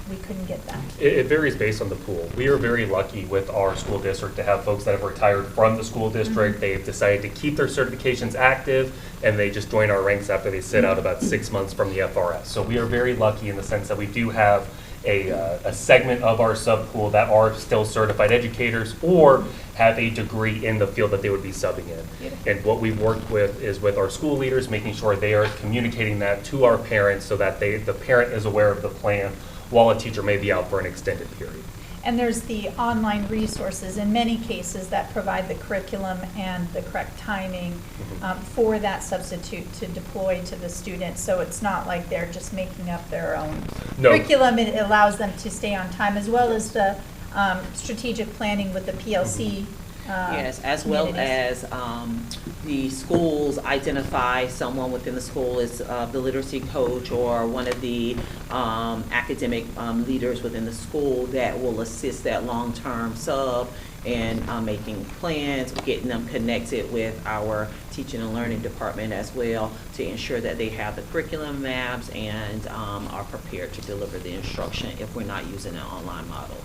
we couldn't get that? It varies based on the pool. We are very lucky with our school district to have folks that have retired from the school district. They've decided to keep their certifications active, and they just join our ranks after they sit out about 6 months from the FRS. So we are very lucky in the sense that we do have a segment of our sub pool that are still certified educators or have a degree in the field that they would be subbing in. And what we've worked with is with our school leaders, making sure they are communicating that to our parents so that the parent is aware of the plan while a teacher may be out for an extended period. And there's the online resources in many cases that provide the curriculum and the correct timing for that substitute to deploy to the students. So it's not like they're just making up their own curriculum. It allows them to stay on time, as well as the strategic planning with the PLC Yes, as well communities. as the schools identify someone within the school as the literacy coach or one of the academic leaders within the school that will assist that long-term sub in making plans, getting them connected with our teaching and learning department as well to ensure that they have the curriculum maps and are prepared to deliver the instruction if we're not using an online model.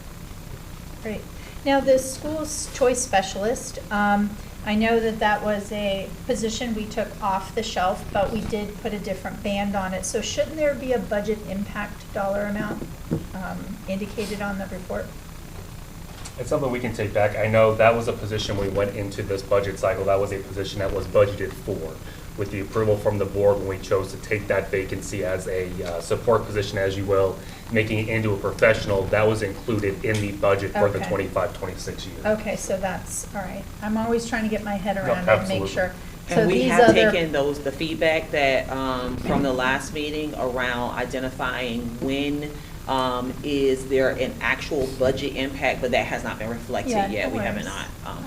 Great. Now, the school's choice specialist, I know that that was a position we took off the shelf, but we did put a different band on it. So shouldn't there be a budget impact dollar amount indicated on the report? It's something we can take back. I know that was a position we went into this budget cycle. That was a position that was budgeted for. With the approval from the board, when we chose to take that vacancy as a support position, as you will, making it into a professional, that was included in the budget for the Okay. 25-26 year. Okay, so that's, all right. I'm always trying to get my head No, around it and make absolutely. sure. So And we these have other- taken the feedback that, from the last meeting around identifying when is there an actual budget impact, but that has not been reflected Yeah, yet. no We haven't worries. not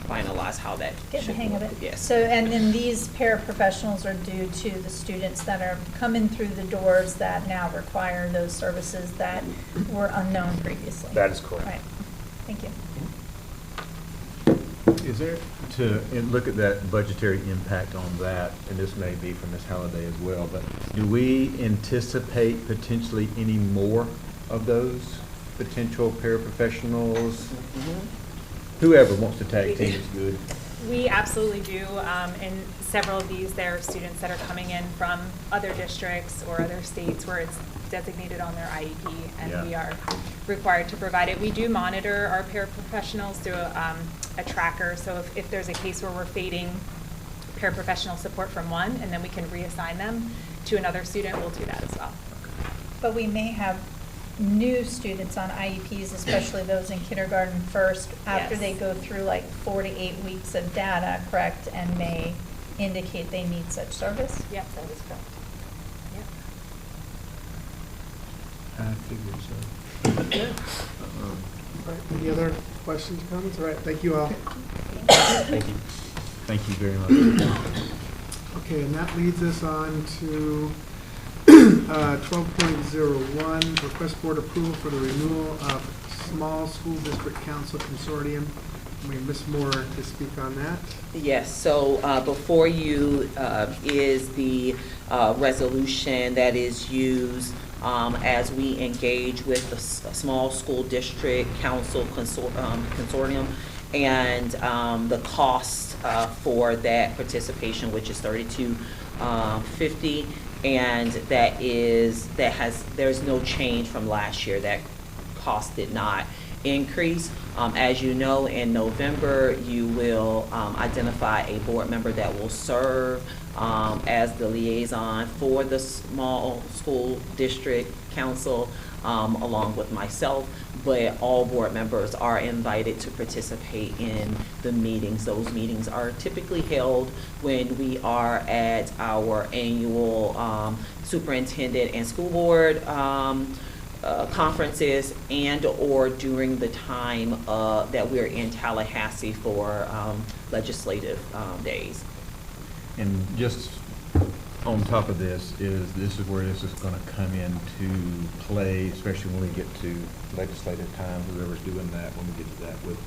finalized how that Getting the should hang of work. it. Yes. So, and then these paraprofessionals are due to the students that are coming through the doors that now require those services that were unknown previously. That is correct. Right. Thank you. Is there, and look at that budgetary impact on that, and this may be from Ms. Halliday as well, but do we anticipate potentially any more of those potential paraprofessionals? Whoever wants to tag team is good. We absolutely do. In several of these, there are students that are coming in from other districts or other states where it's designated on their IEP, and Yeah. we are required to provide it. We do monitor our paraprofessionals through a tracker, so if there's a case where we're fading paraprofessional support from one, and then we can reassign them to another student, we'll do that as well. But we may have new students on IEPs, especially those in kindergarten first, after Yes. they go through like 4 to 8 weeks of data, correct, and may indicate they need such service? Yep, that is correct. I figured so. All right, any other questions, comments? All right, thank you all. Thank you. Thank you very much. Okay, and that leads us on to 12.01, request board approval for the renewal of small school district council consortium. Ms. Moore to speak on that. Yes, so before you is the resolution that is used as we engage with the small school district council consortium, and the cost for that participation, which is $32.50, and there's no change from last year. That cost did not increase. As you know, in November, you will identify a board member that will serve as the liaison for the small school district council, along with myself. But all board members are invited to participate in the meetings. Those meetings are typically held when we are at our annual superintendent and school board conferences, and or during the time that we're in Tallahassee for legislative days. And just on top of this is where this is going to come into play, especially when we get to legislative time, whoever's doing that, when we get to that with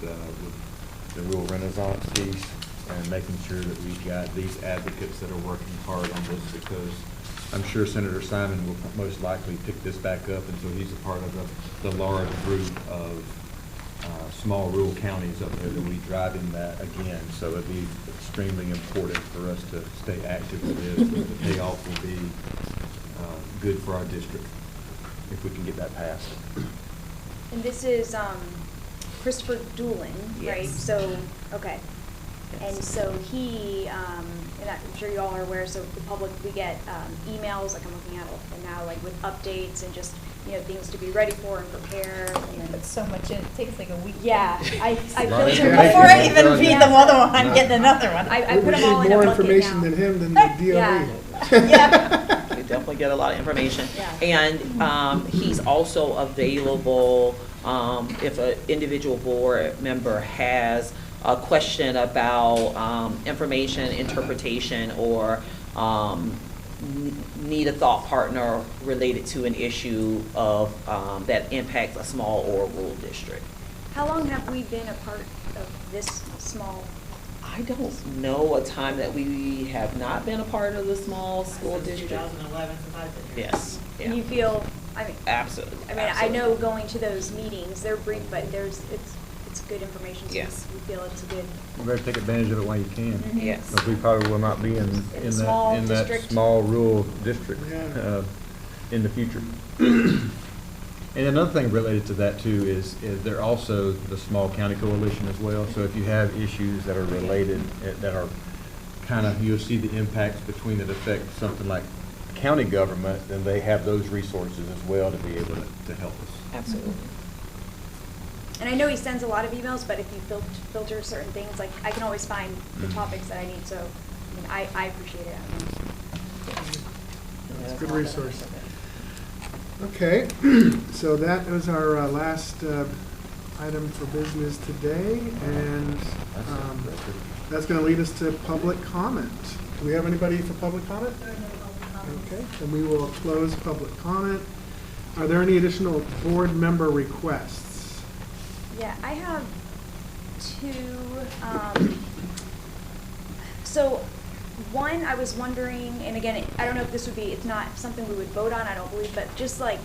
the rural renaissance piece, and making sure that we've got these advocates that are working hard on this, because I'm sure Senator Simon will most likely pick this back up, and so he's a part of the large group of small rural counties up there that we drive in that again. So it'd be extremely important for us to stay active with this. The payoff will be good for our district if we can get that passed. And this is Christopher Dooling, right? Yes. So, okay. Yes. And so he, and I'm sure you all are aware, so the public, we get emails, like I'm looking at it now, like with updates and just, things to be ready for and prepare. And Put so much in, it takes like a week. yeah, I Lot of filter. Before I even read the other one, I'm getting another one. I put them all in a More bucket information now. than him than the DOE. Yeah. Yeah. You definitely get a lot of information. Yeah. And he's also available if an individual board member has a question about information, interpretation, or need a thought partner related to an issue of that impacts a small or rural district. How long have we been a part of this small? I don't know a time that we have not been a part of the small school district. 2011 since I've been here. Yes. Yeah. And you feel, I mean. Absolutely. I mean, absolutely. I know going to those meetings, they're brief, but it's good information. So Yes. you feel it's a good. You better take advantage of it while you can. Mhm. Yes. Because we probably will not be in small that district. small rural district in the future. And another thing related to that too is they're also the small county coalition as well. So if you have issues that are related, that are kind of, you'll see the impacts between that affect something like county government, then they have those resources as well to be able to help us. Absolutely. And I know he sends a lot of emails, but if you filter certain things, like I can always find the topics that I need. So, I mean, I appreciate it. It's a good resource. Okay, so that was our last item for business today, and that's going to lead us to public comment. Do we have anybody for public comment? Okay, then we will close public comment. Are there any additional board member requests? Yeah, I have two. So one, I was wondering, and again, I don't know if this would be, it's not something we would vote on, I don't believe, but just like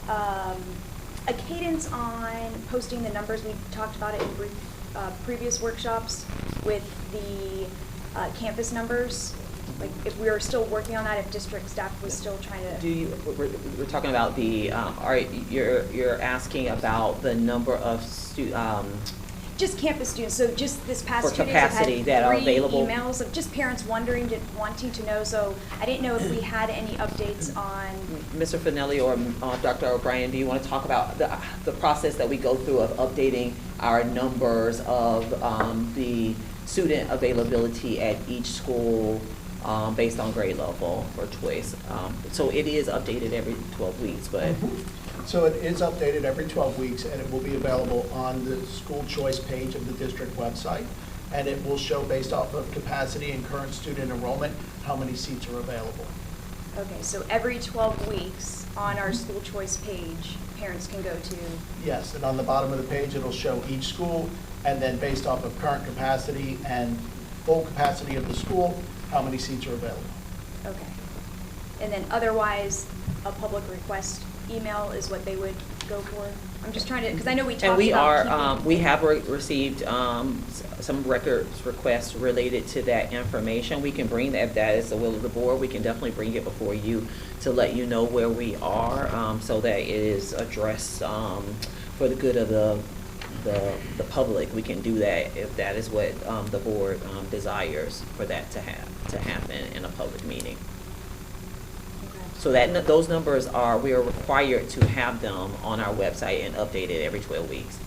a cadence on posting the numbers. We talked about it in previous workshops with the campus numbers. Like if we were still working on that, if district staff was still trying to. We're talking about the, you're asking about the number of just campus students. So just this past for 2 days, I've capacity had that are 3 available? emails of just parents wanting to know. So I didn't know if we had any updates on. Mr. Finelli or Dr. O'Brien, do you want to talk about the process that we go through of updating our numbers of the student availability at each school based on grade level or choice? So it is updated every 12 weeks, but. So it is updated every 12 weeks, and it will be available on the school choice page of the district website. And it will show, based off of capacity and current student enrollment, how many seats are available. Okay, so every 12 weeks on our school choice page, parents can go to. Yes, and on the bottom of the page, it'll show each school, and then based off of current capacity and full capacity of the school, how many seats are available. Okay. And then otherwise, a public request email is what they would go for? I'm just trying to, because I know we talked about. And we are, we have received some records requests related to that information. We can bring that, if that is the will of the board, we can definitely bring it before you to let you know where we are, so that it is addressed for the good of the public. We can do that if that is what the board desires for that to happen in a public meeting. So that those numbers we are required to have them on our website and updated every 12 weeks.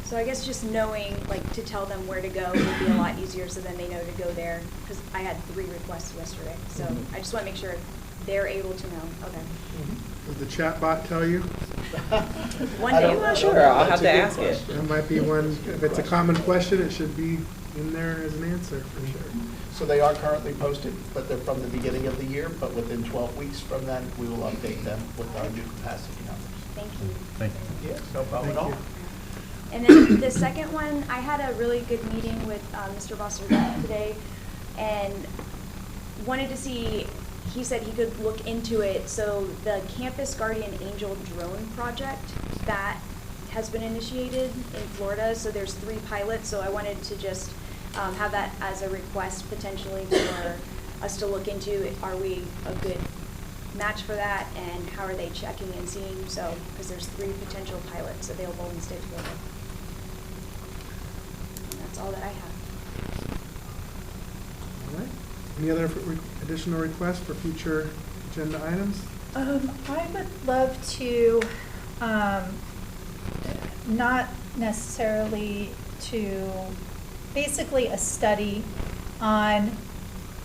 So I guess just knowing, like, to tell them where to go would be a lot easier, so then they know to go there, because I had 3 requests yesterday. So I just want to make sure they're able to know. Okay. Does the chat bot tell you? One day. I'm not sure. I'll have to ask it. That might be one, if it's a common question, it should be in there as an answer for sure. So they are currently posted, but they're from the beginning of the year, but within 12 weeks from then, we will update them with our new capacity numbers. Thank you. Thank you. Yes, no problem at all. And then the second one, I had a really good meeting with Mr. Bosser today, and wanted to see, he said he could look into it. So the Campus Guardian Angel drone project that has been initiated in Florida. So there's 3 pilots. So I wanted to just have that as a request potentially for us to look into. Are we a good match for that, and how are they checking and seeing? So, because there's 3 potential pilots available in the state of Florida. And that's all that I have. All right. Any other additional requests for future agenda items? I would love to, not necessarily to, basically a study on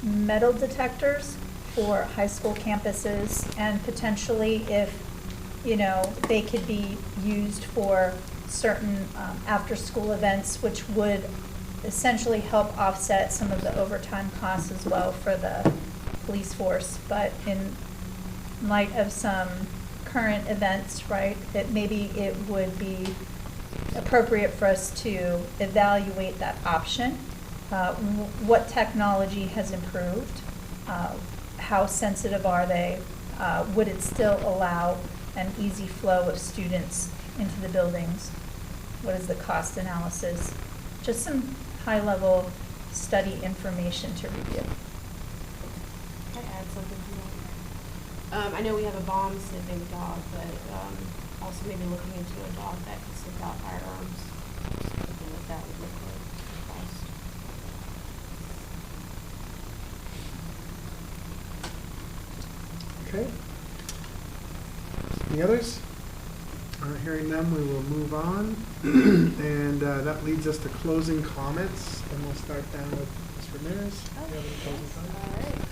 metal detectors for high school campuses, and potentially if, they could be used for certain after-school events, which would essentially help offset some of the overtime costs as well for the police force. But in light of some current events, right, that maybe it would be appropriate for us to evaluate that option. What technology has improved? How sensitive are they? Would it still allow an easy flow of students into the buildings? What is the cost analysis? Just some high-level study information to review. Can I add something to that? I know we have a bomb sniffing dog, but also maybe looking into a dog that can sniff out firearms. Something like that would look like cost. Okay. Any others? Hearing none, we will move on. And that leads us to closing comments. And we'll start down with Ms. Ramirez. Do you have any closing comments?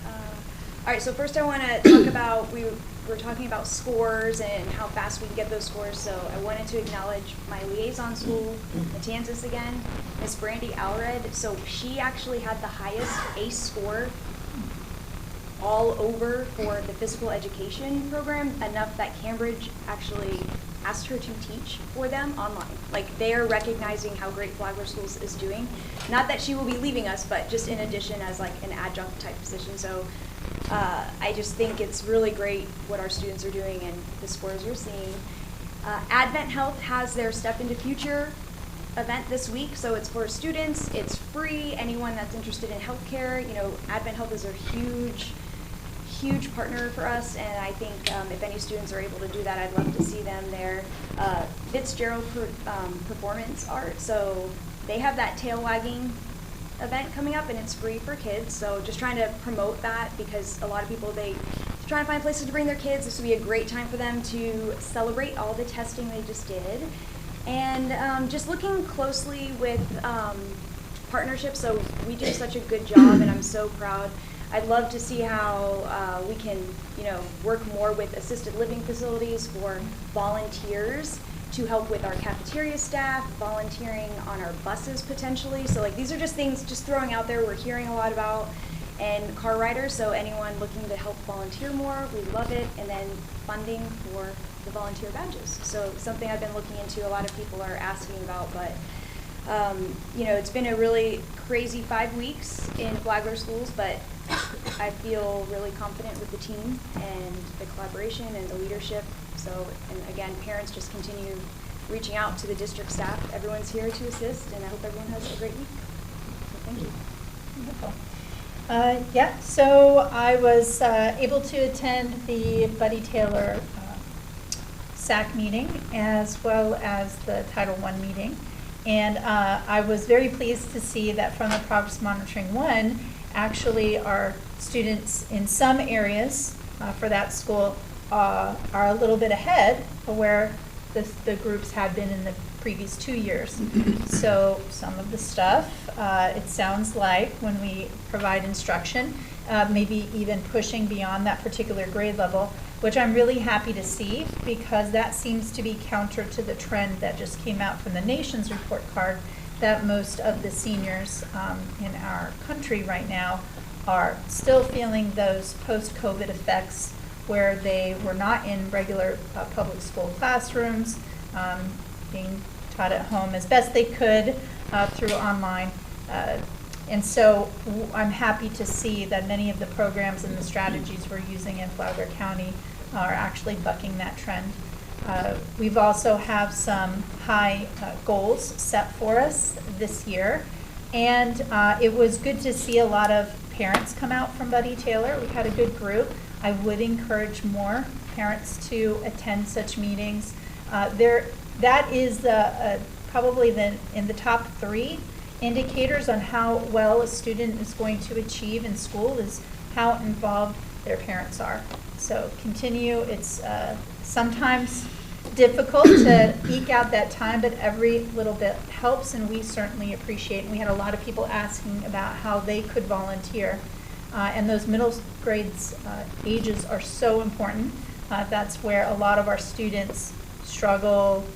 All right, so first I want to talk about, we were talking about scores and how fast we can get those scores. So I wanted to acknowledge my liaison school, Matanzas again, Miss Brandy Alred. So she actually had the highest ACE score all over for the physical education program, enough that Cambridge actually asked her to teach for them online. Like, they are recognizing how great Flagler Schools is doing. Not that she will be leaving us, but just in addition as like an adjunct type position. So I just think it's really great what our students are doing and the scores we're seeing. Advent Health has their Step into Future event this week, so it's for students, it's free. Anyone that's interested in healthcare, you know, Advent Health is a huge partner for us, and I think if any students are able to do that, I'd love to see them there. Fitzgerald Performance Art, so they have that tail wagging event coming up, and it's free for kids, so just trying to promote that because a lot of people, they're trying to find places to bring their kids. This would be a great time for them to celebrate all the testing they just did. And just looking closely with partnerships, so we do such a good job, and I'm so proud. I'd love to see how we can, you know, work more with assisted living facilities for volunteers to help with our cafeteria staff, volunteering on our buses potentially. So like, these are just things just throwing out there we're hearing a lot about. And car riders, so anyone looking to help volunteer more, we love it. And then funding for the volunteer badges. So something I've been looking into, a lot of people are asking about, but you know, it's been a really crazy 5 weeks in Flagler Schools, but I feel really confident with the team and the collaboration and the leadership. So, and again, parents, just continue reaching out to the district staff. Everyone's here to assist, and I hope everyone has a great week. So thank you. Wonderful. Yeah, so I was able to attend the Buddy Taylor SAC meeting as well as the Title I meeting. And I was very pleased to see that from the Progress Monitoring 1, actually our students in some areas for that school are a little bit ahead of where the groups had been in the previous 2 years. So some of the stuff, it sounds like when we provide instruction, maybe even pushing beyond that particular grade level, which I'm really happy to see because that seems to be counter to the trend that just came out from the nation's report card that most of the seniors in our country right now are still feeling those post-COVID effects where they were not in regular public school classrooms, being taught at home as best they could through online. And so I'm happy to see that many of the programs and the strategies we're using in Flagler County are actually bucking that trend. We've also have some high goals set for us this year. And it was good to see a lot of parents come out from Buddy Taylor. We had a good group. I would encourage more parents to attend such meetings. That is probably in the top 3 indicators on how well a student is going to achieve in school is how involved their parents are. So continue. It's sometimes difficult to eke out that time, but every little bit helps, and we certainly appreciate it. And we had a lot of people asking about how they could volunteer. And those middle grades ages are so important. That's where a lot of our students struggle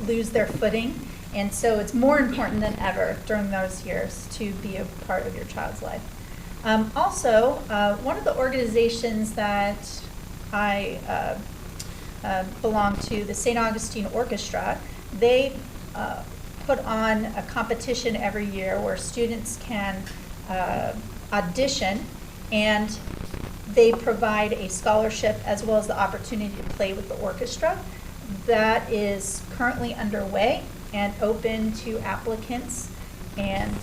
lose their footing. And so it's more important than ever during those years to be a part of your child's life. Also, one of the organizations that I belong to, the St. Augustine Orchestra, they put on a competition every year where students can audition, and they provide a scholarship as well as the opportunity to play with the orchestra. That is currently underway and open to applicants, and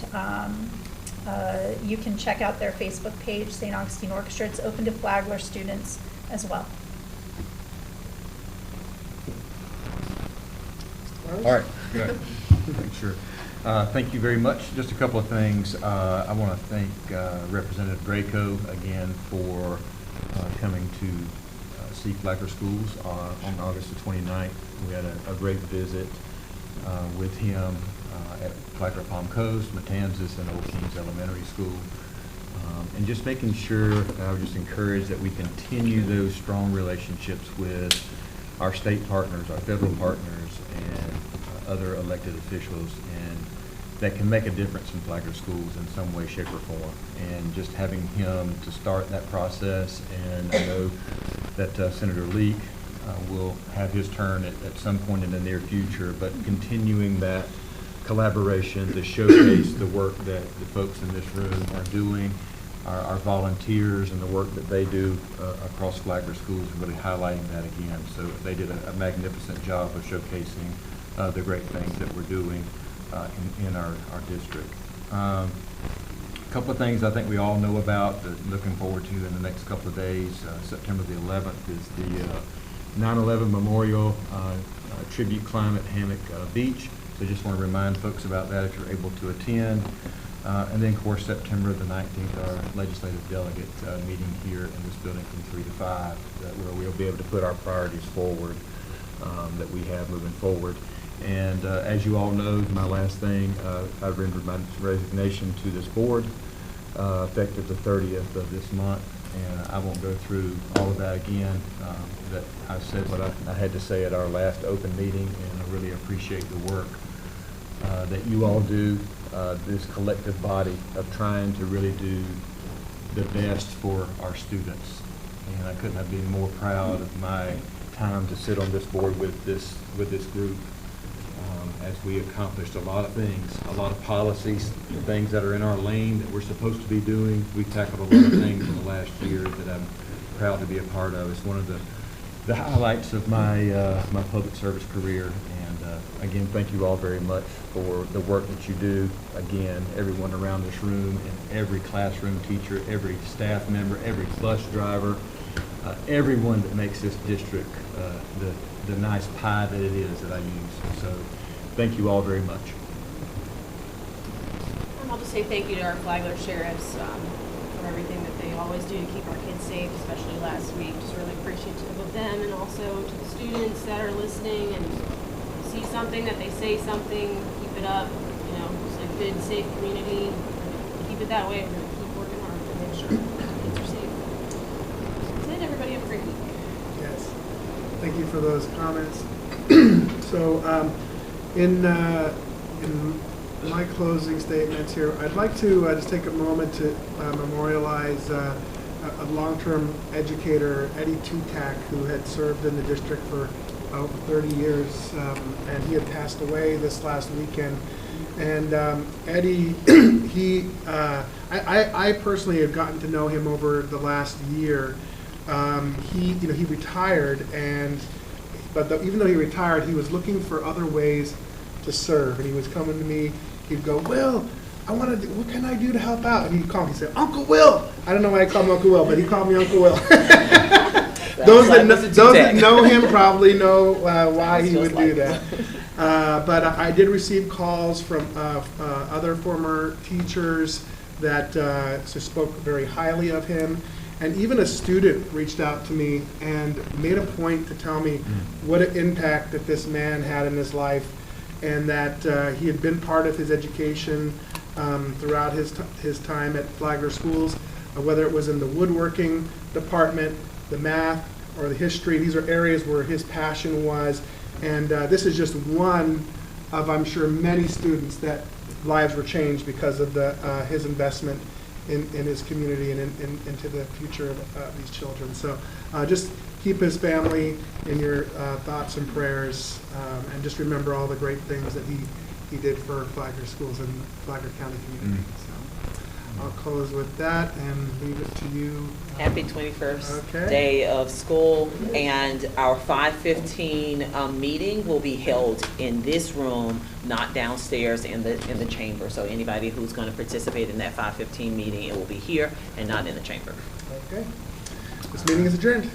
you can check out their Facebook page, St. Augustine Orchestra. It's open to Flagler students as well. All right, good. Sure. Thank you very much. Just a couple of things. I want to thank Representative Draco again for coming to see Flagler Schools on August the 29th. We had a great visit with him at Flagler Palm Coast, Matanzas, and Old Kings Elementary School. And just making sure, I would just encourage that we continue those strong relationships with our state partners, our federal partners, and other elected officials, and that can make a difference in Flagler Schools in some way, shape, or form. And just having him to start that process, and I know that Senator Leak will have his turn at some point in the near future, but continuing that collaboration to showcase the work that the folks in this room are doing, our volunteers and the work that they do across Flagler Schools, and really highlighting that again. So they did a magnificent job of showcasing the great things that we're doing in our district. A couple of things I think we all know about that looking forward to in the next couple of days. September the 11th is the 9/11 Memorial Tribute Climate Hammock Beach. So just want to remind folks about that if you're able to attend. And then, of course, September the 19th, our legislative delegate meeting here in this building from 3 to 5, where we'll be able to put our priorities forward that we have moving forward. And as you all know, my last thing, I've rendered my resignation to this board effective the 30th of this month. And I won't go through all of that again. That I said what I had to say at our last open meeting, and I really appreciate the work that you all do, this collective body of trying to really do the best for our students. And I couldn't have been more proud of my time to sit on this board with this group as we accomplished a lot of things, a lot of policies, things that are in our lane that we're supposed to be doing. We've tackled a lot of things in the last year that I'm proud to be a part of. It's one of the highlights of my my public service career. And again, thank you all very much for the work that you do. Again, everyone around this room, and every classroom teacher, every staff member, every bus driver, everyone that makes this district the nice pie that it is that I use. So thank you all very much. I'll just say thank you to our Flagler sheriffs for everything that they always do to keep our kids safe, especially last week. Just really appreciative of them, and also to the students that are listening and see something, that they say something, keep it up. You know, it's a good, safe community. Keep it that way. We're going to keep working hard to make sure kids are safe. That's it. Everybody have a great week. Yes. Thank you for those comments. So in my closing statements here, I'd like to just take a moment to memorialize a long-term educator, Eddie Tutak, who had served in the district for over 30 years, and he had passed away this last weekend. And Eddie, I personally have gotten to know him over the last year. He retired, but even though he retired, he was looking for other ways to serve, and he was coming to me. He'd go, "Will, what can I do to help out?" And he'd call me. He'd say, "Uncle Will." I don't know why I call him Uncle Will, but he called me Uncle Will. Those that know him probably know why he would do that. But I did receive calls from other former teachers that spoke very highly of him. And even a student reached out to me and made a point to tell me what an impact that this man had in his life, and that he had been part of his education throughout his time at Flagler Schools, whether it was in the woodworking department, the math, or the history. These are areas where his passion was, And this is just one of, I'm sure, many students that lives were changed because of his investment in his community and into the future of these children. So just keep his family in your thoughts and prayers, and just remember all the great things that he did for Flagler schools and Flagler County community. So I'll close with that and leave it to you. Happy 21st Okay. day of school, and our 5:15 meeting will be held in this room, not downstairs in the chamber. So anybody who's going to participate in that 5:15 meeting, it will be here and not in the chamber. Okay. This meeting is adjourned.